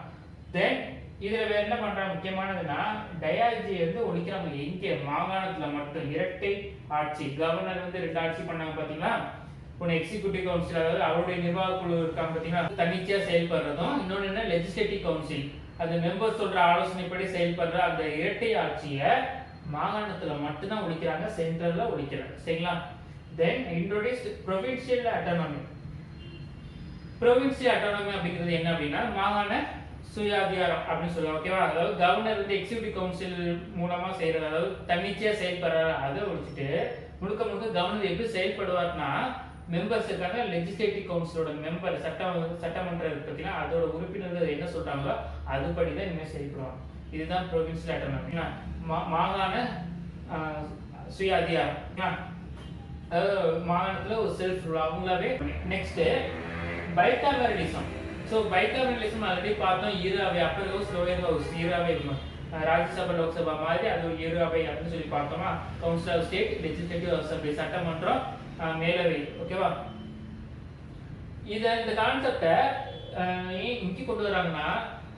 தென் இதுல வேற என்ன பண்றாங்க, முக்கியமானதுன்னா டயாலஜி வந்து ஒழிக்கிறாங்க. எங்க மாகாணத்துல மட்டும் இரட்டை ஆட்சி, கவர்னர் வந்து 2 ஆட்சி பண்ணாங்க பாத்தீங்களா. ஒன்று எக்ஸிக்யூட்டிவ் கவுன்சில், அதாவது அவருடைய நிர்வாக குழு இருக்காங்க பார்த்தீங்கன்னா, தன்னிச்சையா செயல்படுறதும், இன்னொன்று என்ன லெஜிஸ்லேட்டிவ் கவுன்சில், அது மெம்பர் சொல்ற ஆலோசனைப்படி செயல்படுற அந்த இரட்டை ஆட்சியை மாகாணத்துல மட்டும்தான் ஒழிக்கிறாங்க, சென்ட்ரல்ல ஒழிக்கிறாங்க. சரிங்களா? Then introduced provincial autonomy. Provincial autonomy அப்படிங்கிறது என்ன அப்படின்னா, மாகாண சுயாதிகாரம் அப்படின்னு சொல்லுவாங்க. ஓகேவா? அதாவது கவர்னர் வந்து எக்ஸிக்யூட்டிவ் கவுன்சில் மூலமா செய்யறது, அதாவது தன்னிச்சையா செயல்படுற அதை ஒழிச்சிட்டு முழுக்க கவர்னர் எப்படி செயல்படுவார்னா, மெம்பர்ஸ் இருக்காங்க, லெஜிஸ்லேட்டிவ் கவுன்சிலோட மெம்பர், சட்டமன்றம் இருக்கு பார்த்தீங்கன்னா, அதோட உறுப்பினர்கள் என்ன சொல்றாங்களோ அதுபடி தான் இனிமேல் செயல்படுவாங்க. இதுதான் ப்ரொவின்சியல் அட்டானமி, மாகாண சுய அதிகாரம். அதாவது மாகாணத்துல ஒரு செல்ஃப் ரூல் அவங்களாவே. நெக்ஸ்ட் பைகாமரலிசம். ஸோ பைகாமினலிசம் ஆல்ரெடி பார்த்தோம், இரு அவை அப்பர் ஹவுஸ் லோயர் ஹவுஸ், இரு அவை ராஜ்யசபா லோக்சபா மாதிரி அது ஒரு இரு அவை அப்படின்னு சொல்லி பார்த்தோமா. Council of state, legislative assembly சட்டமன்றம், மேலவை. ஓகேவா, இந்த கான்செப்டை ஏன் இங்கே கொண்டு வராங்கன்னா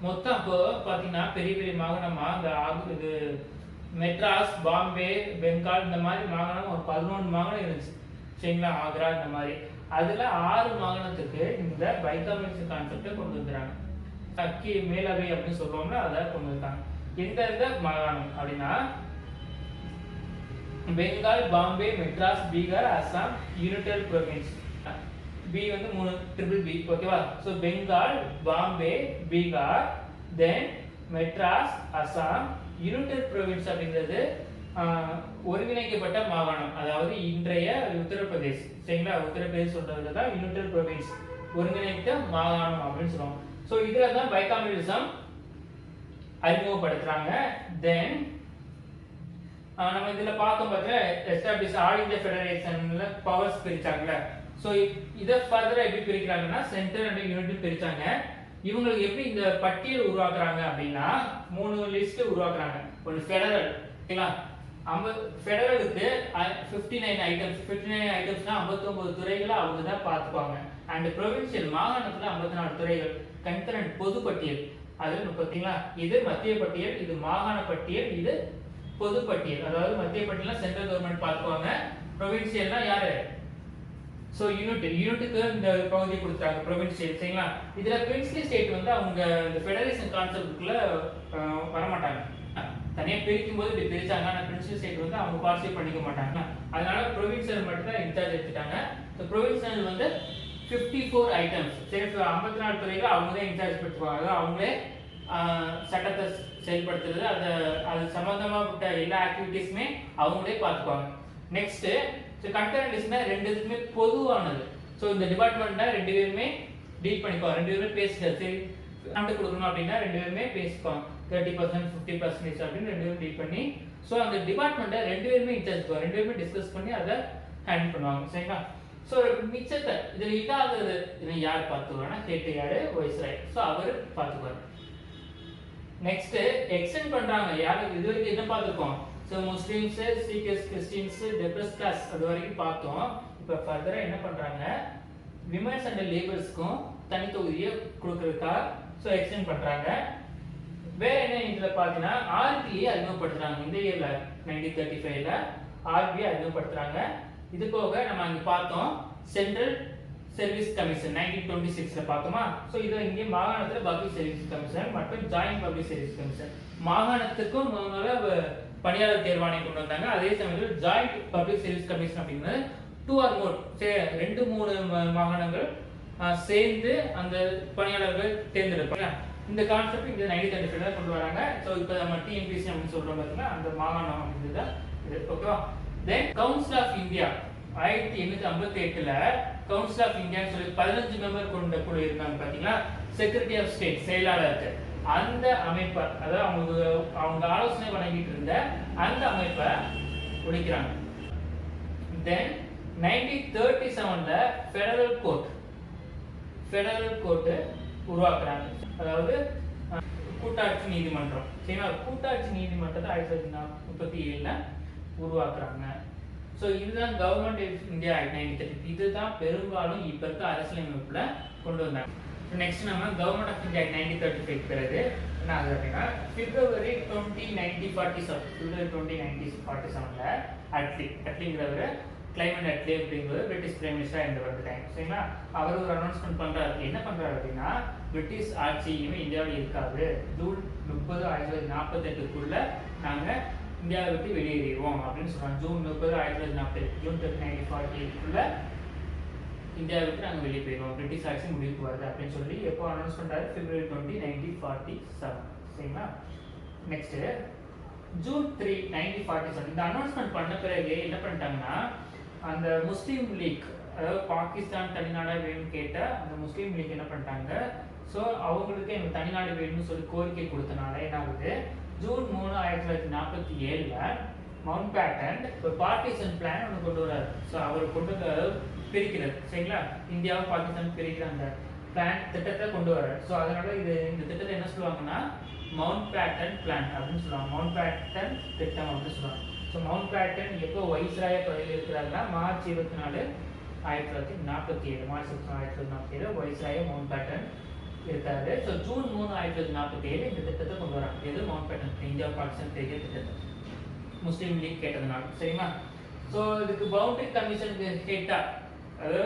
மொத்தம் அப்போ பார்த்தீங்கன்னா பெரிய பெரிய மாகாணமா இந்த இது மெட்ராஸ், பாம்பே, பெங்கால் இந்த மாதிரி மாகாணம் ஒரு 11 மாகாணம் இருந்துச்சு சரிங்களா, ஆக்ரா இந்த மாதிரி. அதில் 6 மாகாணத்துக்கு இந்த பைகாமினலிசம் கான்செப்டை கொண்டு வந்துடுறாங்க. சக்கி மேலவை அப்படின்னு சொல்லுவோம்னா அதை கொண்டு வந்தாங்க. எந்தெந்த மாகாணம் அப்படின்னா Bengal, Bombay, Madras, Bihar, Assam, unitary province. B வந்து 3 ட்ரிபிள் பி. ஓகேவா, so Bengal, Bombay, Bihar, then Madras, Assam, unitary province அப்படிங்கிறது ஒருங்கிணைக்கப்பட்ட மாகாணம், அதாவது இன்றைய உத்தரப்பிரதேஷ் சரிங்களா. உத்தரப்பிரதேஷ் சொல்றது தான் யூனிட்டரி ப்ரொவின்ஸ், ஒருங்கிணைத்த மாகாணம் அப்படின்னு சொல்லுவாங்க. ஸோ இதுல தான் பைகாமினலிசம் அறிமுகப்படுத்துறாங்க. தென் நம்ம இதுல பார்த்தோம் பார்த்தா எஸ்டாப்ளிஷ் ஆல் இந்தியா ஃபெடரேஷன்ல பவர்ஸ் பிரிச்சாங்கல்ல. ஸோ இதை ஃபர்தரா எப்படி பிரிக்கிறாங்கன்னா சென்டர் அண்ட் யூனிட் பிரிச்சாங்க. இவங்களுக்கு எப்படி இந்த பட்டியல் உருவாக்குறாங்க அப்படின்னா 3 லிஸ்ட் உருவாக்குறாங்க. ஒன்று ஃபெடரல் ஓகேங்களா, ஃபெடரலுக்கு 59 ஐட்டம்ஸ், 59 ஐட்டம்ஸ்னா 59 துறைகளை அவங்க தான் பார்த்துப்பாங்க. அண்ட் ப்ரொவின்சியல் மாகாணத்துல 54 துறைகள். கன்கரண்ட் பொது பட்டியல் அது பார்த்தீங்களா, இது மத்திய பட்டியல், இது மாகாண பட்டியல், இது பொது பட்டியல். அதாவது மத்திய பட்டியல்னா சென்ட்ரல் கவர்மெண்ட் பார்த்துக்குவாங்க, ப்ரொவின்சியல்னா யாரு, ஸோ யூனிட்டுக்கு இந்த பகுதி கொடுத்தாங்க ப்ரொவின்சியல் சரிங்களா. இதில் பிரின்ஸ்லி ஸ்டேட் வந்து அவங்க இந்த ஃபெடரேஷன் கான்செப்டுக்குள்ள வரமாட்டாங்க. தனியாக பிரிக்கும் போது இப்படி பிரிச்சாங்க, ஆனால் பிரின்ஸ்லி ஸ்டேட் வந்து அவங்க பார்ட்டிசிபேட் பண்ணிக்க மாட்டாங்க. அதனால ப்ரொவின்சியல் மட்டும் தான் இன்சார்ஜ் எடுத்துட்டாங்க. ஸோ ப்ரொவின்சியல் வந்து 54 ஐட்டம்ஸ் சரி, 54 துறைகள் அவங்க தான் இன்சார்ஜ் எடுத்துக்குவாங்க. அதாவது அவங்களே சட்டத்தை செயல்படுத்துறது, அது சம்பந்தமாப்பட்ட எல்லா ஆக்டிவிட்டீஸுமே அவங்களே பார்த்துக்குவாங்க. நெக்ஸ்ட் கன்கரண்ட் லிஸ்ட்னா ரெண்டுத்துக்குமே பொதுவானது. ஸோ இந்த டிபார்ட்மெண்ட்னா 2 பேருமே டீல் பண்ணிக்குவாங்க, 2 பேருமே பேசுகிறது. சரி ஃபண்ட் கொடுக்கணும் அப்படின்னா 2 பேருமே பேசிக்குவாங்க, 30% 50% அப்படின்னு 2 பேரும் டீல் பண்ணி. ஸோ அந்த டிபார்ட்மெண்ட்டை 2 பேருமே இன்சார்ஜ் பண்ணுவாங்க, 2 பேருமே டிஸ்கஸ் பண்ணி அதை ஹேண்டில் பண்ணுவாங்க சரிங்களா. ஸோ மிச்சத்தை இதில் இல்லாதது இதை யார் பார்த்துக்குவாங்கன்னா ஹெட் யாரு, வைஸ்ராய், ஸோ அவர் பார்த்துக்குவார். நெக்ஸ்ட் எக்ஸ்டெண்ட் பண்றாங்க, யாருக்கு இது வரைக்கும் என்ன பார்த்துருக்கோம். ஸோ முஸ்லீம்ஸ், சீக்கியர்ஸ், கிறிஸ்டியன்ஸ், டெப்ரஸ் கிளாஸ் அது வரைக்கும் பார்த்தோம். இப்போ ஃபர்தரா என்ன பண்றாங்க, விமன்ஸ் அண்ட் லேபர்ஸ்க்கும் தனித்தொகுதியை கொடுக்கறதுக்கா ஸோ எக்ஸ்டெண்ட் பண்றாங்க. வேற என்ன இதுல பார்த்தீங்கன்னா ஆர்பிஐ அறிமுகப்படுத்துறாங்க. இந்த இயர்ல 1935ல ஆர்பிஐ அறிமுகப்படுத்துறாங்க. இது போக நம்ம அங்க பார்த்தோம் சென்ட்ரல் சர்வீஸ் கமிஷன் 1926ல பார்த்தோமா. ஸோ இது இங்கே மாகாணத்துல பப்ளிக் சர்வீஸ் கமிஷன் மற்றும் ஜாயிண்ட் பப்ளிக் சர்வீஸ் கமிஷன். மாகாணத்துக்கும் பணியாளர் தேர்வாணையம் கொண்டு வந்தாங்க. அதே சமயத்தில் ஜாயிண்ட் பப்ளிக் சர்வீஸ் கமிஷன் அப்படிங்கிறது 2 or more 2-3 மாகாணங்கள் சேர்ந்து அந்த பணியாளர்கள் தேர்ந்தெடுப்பாங்க. இந்த கான்செப்ட் இங்க 1935ல கொண்டு வராங்க. ஸோ இப்போ நம்ம டிஎன்பிஎஸ்சி அப்படின்னு சொல்றோம் பார்த்தீங்கன்னா அந்த மாகாணம் அப்படிங்கிறது இது. ஓகேவா. தென் கவுன்சில் ஆஃப் இந்தியா 1858ல கவுன்சில் ஆஃப் இந்தியான்னு சொல்லி 15 மெம்பர் கொண்ட குழு இருந்தாங்க பாத்தீங்களா. செக்ரட்டரி ஆஃப் ஸ்டேட் செயலாளருக்கு அந்த அமைப்பை, அதாவது அவங்க ஆலோசனை வழங்கிட்டு இருந்த அந்த அமைப்பை உடைக்கிறாங்க. தென் 1937ல ஃபெடரல் கோர்ட் உருவாக்குறாங்க. அதாவது கூட்டாட்சி நீதிமன்றம் சரிங்களா. கூட்டாட்சி நீதிமன்றத்தை 1937ல உருவாக்குறாங்க. ஸோ இதுதான் கவர்மெண்ட் ஆஃப் இந்தியா ஆக்ட் 1930. இதுதான் பெரும்பாலும் இப்போ இருக்க அரசியலமைப்புல கொண்டு வந்தாங்க. நெக்ஸ்ட் நம்ம கவர்மெண்ட் ஆஃப் இந்தியா 1935 பிறகு என்ன ஆகுது அப்படின்னா February 20, 1947ல அட்லிங்கிறவர் கிளைமேட் அட்லி அப்படிங்கிறது பிரிட்டிஷ் பிரைம் மினிஸ்டரா இருந்து வந்துட்டாங்க சரிங்களா. அவர் ஒரு அனௌன்ஸ்மெண்ட் பண்றாரு. என்ன பண்றாரு அப்படின்னா பிரிட்டிஷ் ஆட்சி இனிமே இந்தியாவில் இருக்காது, ஜூன் 30, 1948க்குள்ள நாங்க இந்தியாவை விட்டு வெளியேறிடுவோம் அப்படின்னு சொல்றாங்க. ஜூன் 30, 1948, ஜூன் 30, 1948க்குள்ள இந்தியாவை விட்டு நாங்கள் வெளியே போயிடுவோம், பிரிட்டிஷ் ஆட்சி முடிவுக்கு வருது அப்படின்னு சொல்லி எப்போ அனௌன்ஸ் பண்றாரு, February 20, 1947 சரிங்களா. நெக்ஸ்ட் ஜூன் 3, 1947 இந்த அனௌன்ஸ்மெண்ட் பண்ண பிறகு என்ன பண்ணிட்டாங்கன்னா அந்த முஸ்லீம் லீக், அதாவது பாகிஸ்தான் தனிநாடா வேணும்னு கேட்ட அந்த முஸ்லீம் லீக் என்ன பண்ணிட்டாங்க, ஸோ அவங்களுக்கு எங்களுக்கு தனிநாடு வேணும்னு சொல்லி கோரிக்கை கொடுத்தனால என்ன ஆகுது, ஜூன் 3, 1947ல மவுண்ட் பேட்டன் ஒரு பார்ட்டிஷன் பிளான் ஒன்று கொண்டு வராரு. ஸோ அவர் கொண்டு பிரிக்கிறது சரிங்களா, இந்தியாவும் பாகிஸ்தான் பிரிக்கிற அந்த பிளான் திட்டத்தை கொண்டு வர்றாரு. ஸோ அதனால இந்த திட்டத்தை என்ன சொல்லுவாங்கன்னா மவுண்ட் பேட்டன் பிளான் அப்படின்னு சொல்லுவாங்க. மவுண்ட் பேட்டன் திட்டம் அப்படின்னு சொல்லுவாங்க. ஸோ மவுண்ட் பேட்டன் எப்போ வைஸ்ராய பதவியில் இருக்கிறாருன்னா மார்ச் 24, 1947 மார்ச் 1947 வைஸ்ராய மவுண்ட் பேட்டன் இருக்காரு. ஸோ ஜூன் 3, 1947 இந்த திட்டத்தை கொண்டு வராங்க. இது மவுண்ட் பேட்டன் இந்தியா பாகிஸ்தான் பெரிய திட்டத்தை முஸ்லீம் லீக் கேட்டதுனால. சரிங்களா? ஸோ இதுக்கு பவுண்டரி கமிஷனுக்கு ஹெட்டா, அதாவது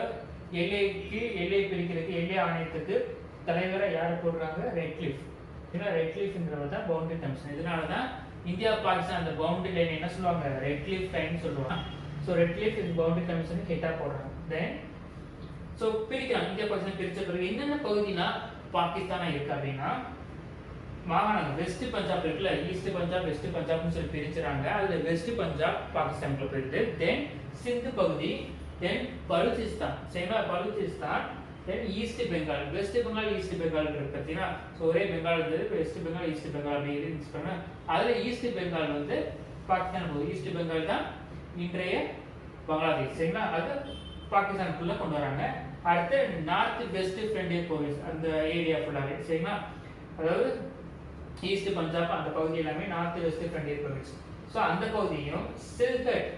எல்லை பிரிக்கிறதுக்கு எல்லை ஆணையத்துக்கு தலைவரை யாரை போடுறாங்க? ரெட்க்ளிஃப். ஏன்னா ரெட்க்ளிஃப்ங்கிறவர் தான் பவுண்டரி கமிஷன். இதனால தான் இந்தியா பாகிஸ்தான் அந்த பவுண்டரி லைன் என்ன சொல்லுவாங்க? ரெட்க்ளிஃப் லைன் சொல்லுவாங்க. ஸோ ரெட்க்ளிஃப் இந்த பவுண்டரி கமிஷனுக்கு ஹெட்டா போடுறாங்க. தென் ஸோ பிரிக்கிறாங்க. இந்தியா பாகிஸ்தான் பிரிச்ச பிறகு என்னென்ன பகுதினா பாகிஸ்தானா இருக்கு அப்படின்னா மாகாணங்கள் வெஸ்ட் பஞ்சாப் இருக்குல்ல, ஈஸ்ட் பஞ்சாப் வெஸ்ட் பஞ்சாப்னு சொல்லி பிரிச்சுறாங்க. அதுல வெஸ்ட் பஞ்சாப் பாகிஸ்தானுக்குள்ள போயிடுது. தென் சிந்து பகுதி, தென் பலுச்சிஸ்தான். சரிங்களா? Baluchistan, then east Bengal. West Bengal east Bengal இருக்கு பார்த்தீங்கன்னா. ஸோ ஒரே பெங்கால் இருந்தது, வெஸ்ட் பெங்கால் ஈஸ்ட் பெங்கால் அப்படி இருந்துச்சு. அதுல ஈஸ்ட் பெங்கால் வந்து பாகிஸ்தான் போகுது. ஈஸ்ட் பெங்கால் தான் இன்றைய பங்களாதேஷ். சரிங்களா? அது பாகிஸ்தானுக்குள்ள கொண்டு வராங்க. அடுத்து நார்த் வெஸ்ட் ஃப்ரண்டியர் ப்ரொவின்ஸ் அந்த ஏரியா ஃபுல்லாவே. சரிங்களா? அதாவது ஈஸ்ட் பஞ்சாப் அந்த பகுதி எல்லாமே north West Frontier Province. So அந்த பகுதியும் சில்கட்,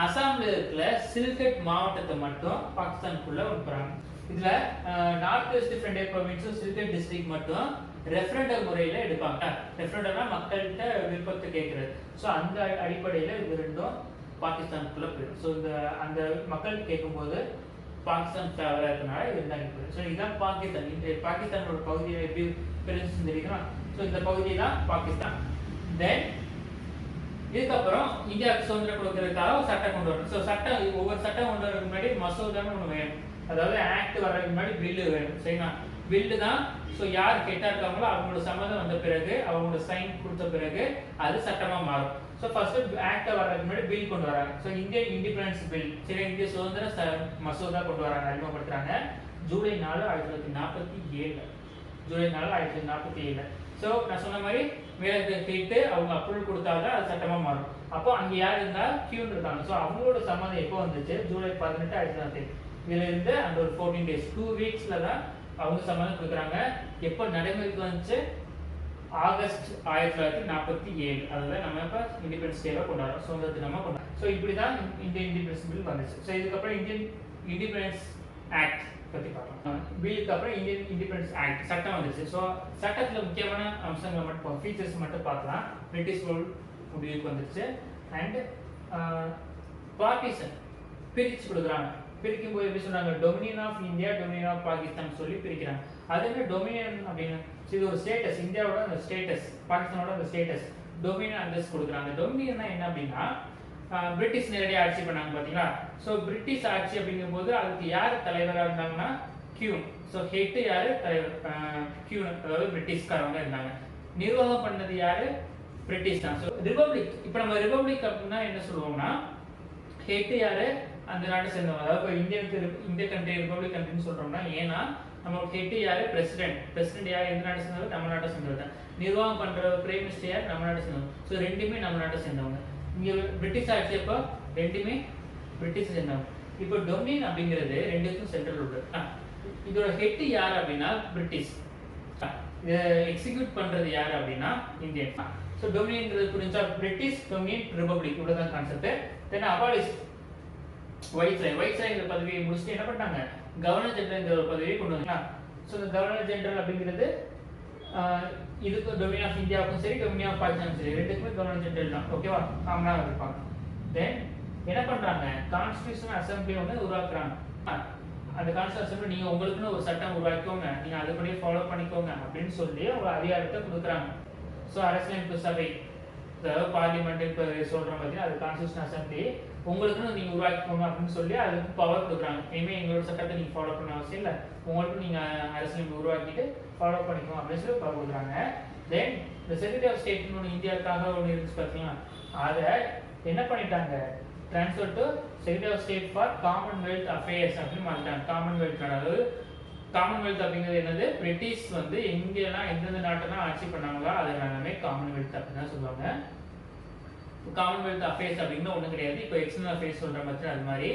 அசாம்ல இருக்கிற சில்கட் மாவட்டத்தை மட்டும் பாகிஸ்தானுக்குள்ள அனுப்புறாங்க. இதுல north West frontier ப்ரொவின்ஸும் Chilcot district மட்டும் ரெஃபரண்டம் முறையில எடுப்பாங்க. ரெஃபரண்டம்னா மக்கள்கிட்ட விருப்பத்தை கேட்கறது. ஸோ அந்த அடிப்படையில இது ரெண்டும் பாகிஸ்தானுக்குள்ள போயிடும். ஸோ இந்த அந்த மக்கள் கேட்கும்போது பாகிஸ்தான் ஃபேவரா இருக்கனால இதுதான் இருக்குது. ஸோ இதுதான் பாகிஸ்தான். இன்றைய பாகிஸ்தானோட பகுதியை எப்படி பிரிச்சு தெரியுதுன்னா, ஸோ இந்த பகுதி தான் பாகிஸ்தான். தென் இதுக்கப்புறம் இந்தியாவுக்கு சுதந்திரம் கொடுக்கறதுக்காக ஒரு சட்டம் கொண்டு வரணும். ஸோ சட்டம், ஒவ்வொரு சட்டம் கொண்டு வரதுக்கு முன்னாடி மசோதான்னு ஒன்று வேணும். அதாவது ஆக்ட் வர்றதுக்கு முன்னாடி பில்லு வேணும். சரிங்களா? பில்லு தான். ஸோ யார் கெட்டா இருக்காங்களோ அவங்களோட சம்மதம் வந்த பிறகு, அவங்களோட சைன் கொடுத்த பிறகு அது சட்டமா மாறும். ஸோ ஃபர்ஸ்ட் ஆக்ட் வர்றதுக்கு முன்னாடி பில் கொண்டு வராங்க. ஸோ இந்தியன் இண்டிபெண்டன்ஸ் பில், சரி, இந்திய சுதந்திர மசோதா கொண்டு வராங்க, அறிமுகப்படுத்துறாங்க. ஜூலை 4, 1947. ஜூலை 4, 1947. ஸோ நான் சொன்ன மாதிரி மேலே கேட்டு அவங்க அப்ரூவல் கொடுத்தாதான் அது சட்டமா மாறும். அப்போ அங்க யார் இருந்தா கியூன் இருக்காங்க. ஸோ அவங்களோட சம்மதம் எப்போ வந்துச்சு? ஜூலை 18, 1947. இதுல இருந்து அந்த ஒரு 14 days 2 weeksல தான் அவங்க சம்மதம் கொடுக்குறாங்க. எப்போ நடைமுறைக்கு வந்துச்சு? ஆகஸ்ட் 1947. அதுதான் நம்ம இப்போ இண்டிபெண்டன்ஸ் டேவா கொண்டாடுறோம், சுதந்திர தினமா கொண்டாடுறோம். ஸோ இப்படிதான் இந்தியன் இண்டிபெண்டன்ஸ் பில் வந்துச்சு. ஸோ இதுக்கப்புறம் இந்தியன் இண்டிபெண்டன்ஸ் ஆக்ட் பத்தி பார்க்கலாம். பில்லுக்கு அப்புறம் இந்தியன் இண்டிபெண்டன்ஸ் ஆக்ட் சட்டம் வந்துச்சு. ஸோ சட்டத்துல முக்கியமான அம்சங்களை மட்டும், ஃபீச்சர்ஸ் மட்டும் பார்க்கலாம். பிரிட்டிஷ் ரூல் முடிவுக்கு வந்துச்சு. அண்ட் பார்ட்டிஷன் பிரிச்சு கொடுக்குறாங்க. பிரிக்கும் போது எப்படி சொன்னாங்க? Dominion of India, dominion of Pakistan சொல்லி பிரிக்கிறாங்க. அது என்ன டொமினியன் அப்படின்னு? இது ஒரு ஸ்டேட்டஸ், இந்தியாவோட அந்த ஸ்டேட்டஸ், பாகிஸ்தானோட அந்த ஸ்டேட்டஸ், டொமினியன் அந்தஸ்து கொடுக்குறாங்க. டொமினியன்னா என்ன அப்படின்னா பிரிட்டிஷ் நேரடியாக ஆட்சி பண்ணாங்க பார்த்தீங்களா? ஸோ பிரிட்டிஷ் ஆட்சி அப்படிங்கும் போது அதுக்கு யார் தலைவராக இருந்தாங்கன்னா கியூன். ஸோ ஹெட் யாரு? தலைவர் கியூன், அதாவது பிரிட்டிஷ்காரவங்க இருந்தாங்க. நிர்வாகம் பண்ணது யாரு? பிரிட்டிஷ் தான். ஸோ ரிபப்ளிக், இப்போ நம்ம ரிபப்ளிக் அப்படின்னா என்ன சொல்லுவோம்னா ஹெட் யாரு? அந்த நாட்டை சேர்ந்தவங்க. அதாவது இந்திய கண்ட்ரி ரிபப்ளிக் கண்ட்ரின்னு சொல்றோம்னா, ஏன்னா நமக்கு ஹெட் யாரு? பிரசிடென்ட். பிரசிடென்ட் யார்? எந்த நாட்டை சேர்ந்தவர்? நம்ம நாட்டை சேர்ந்தவர் தான். நிர்வாகம் பண்ற பிரைம் மினிஸ்டர் யார்? நம்ம நாட்டை சேர்ந்தவங்க. ஸோ ரெண்டுமே நம்ம நாட்டை சேர்ந்தவங்க. இங்க பிரிட்டிஷ் ஆட்சி அப்போ ரெண்டுமே பிரிட்டிஷ் சேர்ந்தவங்க. இப்போ டொமினியன் அப்படிங்கிறது ரெண்டுக்கும் சென்ட்ரல் உண்டு. இதோட ஹெட் யார் அப்படின்னா பிரிட்டிஷ். இதை எக்ஸிக்யூட் பண்றது யார் அப்படின்னா இந்தியன். ஸோ டொமினியன்ங்கிறது புரிஞ்சா பிரிட்டிஷ், டொமினியன், ரிபப்ளிக், இவ்வளவுதான் கான்செப்ட். தென் அபாலிஷ் வைஸ்ராய்ங்கிற பதவியை முடிச்சுட்டு என்ன பண்ணாங்க? கவர்னர் ஜெனரல்ங்கிற ஒரு பதவியை கொண்டு வந்தாங்க. ஸோ இந்த கவர்னர் ஜெனரல் அப்படிங்கிறது இதுக்கு டொமினியன் ஆஃப் இந்தியாவுக்கும் சரி, டொமினியன் ஆஃப் பாகிஸ்தானுக்கும் சரி, ரெண்டுக்குமே கவர்னர் ஜெனரல் தான். ஓகேவா? காமனாக இருப்பாங்க. தென் என்ன பண்றாங்க? கான்ஸ்டிடியூஷன் அசம்பிளி ஒன்று உருவாக்குறாங்க. அந்த கான்ஸ்டிடியூஷன் அசம்பிளி நீங்க உங்களுக்குன்னு ஒரு சட்டம் உருவாக்கிக்கோங்க, நீங்க அதுபடியே ஃபாலோ பண்ணிக்கோங்க அப்படின்னு சொல்லி அவங்க அதிகாரத்தை கொடுக்குறாங்க. ஸோ அரசியலமைப்பு சபை, அதாவது பார்லிமெண்ட் இப்போ சொல்றோம் பார்த்தீங்கன்னா, அது கான்ஸ்டிடியூஷன் அசம்பிளி உங்களுக்குன்னு நீங்க உருவாக்கிக்கோங்க அப்படின்னு சொல்லி அதுக்கு பவர் கொடுக்குறாங்க. இனிமேல் எங்களோட சட்டத்தை நீங்க ஃபாலோ பண்ண அவசியம் இல்லை, உங்களுக்கு நீங்க அரசியலமைப்பு உருவாக்கிட்டு ஃபாலோ பண்ணிக்கோங்க அப்படின்னு சொல்லி பவர் கொடுக்குறாங்க. தென் இந்த செக்ரட்டரி ஆஃப் ஸ்டேட்னு ஒன்று இந்தியாவுக்காக ஒன்று இருந்துச்சு பார்த்தீங்கன்னா, அதை என்ன பண்ணிட்டாங்க? Transfer to secretary of state for commonwealth affairs அப்படின்னு மாற்றிட்டாங்க. காமன்வெல்த், அதாவது காமன்வெல்த் அப்படிங்கிறது என்னது? பிரிட்டிஷ் வந்து எங்கெல்லாம் எந்தெந்த நாட்டெல்லாம் ஆட்சி பண்ணாங்களோ அது எல்லாமே காமன்வெல்த் அப்படின்னு தான் சொல்லுவாங்க. காமன்வெல்த் அஃபேர்ஸ் அப்படிங்கிற ஒன்றும் கிடையாது. இப்போ எக்ஸ்டர்னல் அஃபேர்ஸ் சொல்ற மாதிரி அது மாதிரி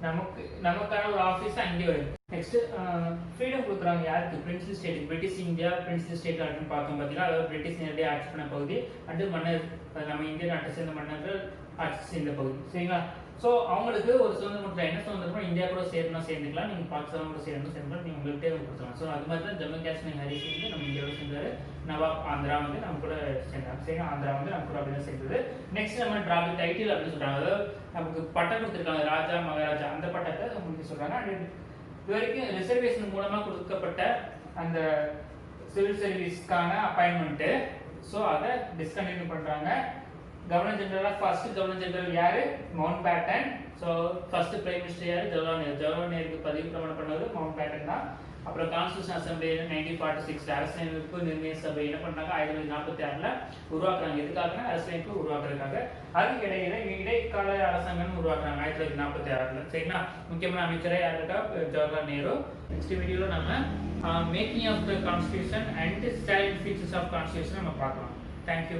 நமக்கான ஒரு ஆஃபீஸ் அங்கே வருது. நெக்ஸ்ட் ஃப்ரீடம் கொடுக்குறாங்க யாருக்கு? Principal state, British India principal state அப்படின்னு பார்த்தோம் பார்த்தீங்கன்னா, அதாவது பிரிட்டிஷ் நேரடியாக ஆட்சி பண்ண பகுதி அண்டு மன்னர், நம்ம இந்திய நாட்டை சேர்ந்த மன்னர்கள் ஆட்சி செய்த பகுதி. சரிங்களா? ஸோ அவங்களுக்கு ஒரு சுதந்திரம் என்ன சுதந்திரமோ இந்தியா கூட சேர்ந்துக்கலாம், நீங்கள் பாகிஸ்தான் கூட சேர்ந்துக்கலாம், நீங்கள் உங்கள்கிட்டே கொடுத்துக்கலாம். ஸோ அது மாதிரி தான் ஜம்மு காஷ்மீர் ஹரிஸ் வந்து நம்ம இந்தியாவோட சேர்ந்தாரு. நவாப் ஆந்திரா வந்து நம்ம கூட சேர்ந்தாங்க. சரிங்களா? ஆந்திரா வந்து நம்ம கூட அப்படின்னு சேர்ந்தது. நெக்ஸ்ட் நம்ம டிராபிக் டைட்டில் அப்படின்னு சொல்றாங்க. அதாவது நமக்கு பட்டம் கொடுத்துருக்காங்க, ராஜா மகாராஜா, அந்த பட்டத்தை உங்களுக்கு சொல்றாங்க. அண்ட் இது வரைக்கும் ரிசர்வேஷன் மூலமா கொடுக்கப்பட்ட அந்த சிவில் சர்வீஸ்க்கான அப்பாயின்மெண்ட், ஸோ அதை டிஸ்கண்டினியூ பண்றாங்க. கவர்னர் ஜெனரலா ஃபர்ஸ்ட் கவர்னர் ஜெனரல் யாரு? Mountbatten. So first prime minister யாரு? ஜவஹர்லால் நேருக்கு பதவி பிரமாணம் பண்ணது மவுண்ட் பேட்டன் தான். அப்புறம் கான்ஸ்டியூஷன் அசம்பிளி 1946 அரசியலமைப்பு நிர்ணய சபை என்ன பண்ணாங்க? 1946ல உருவாக்குறாங்க. எதுக்காக? அரசியலமைப்பு உருவாக்குறதுக்காக. அதுக்கு இடைக்கால அரசாங்கம் உருவாக்குறாங்க 1946ல. சரிங்களா? முக்கியமான அமைச்சரே யார் இருக்கா? ஜவஹர்லால் நேரு. நெக்ஸ்ட் வீடியோல நம்ம making of the constitution and style features of constitution நம்ம பார்க்கலாம். தேங்க்யூ.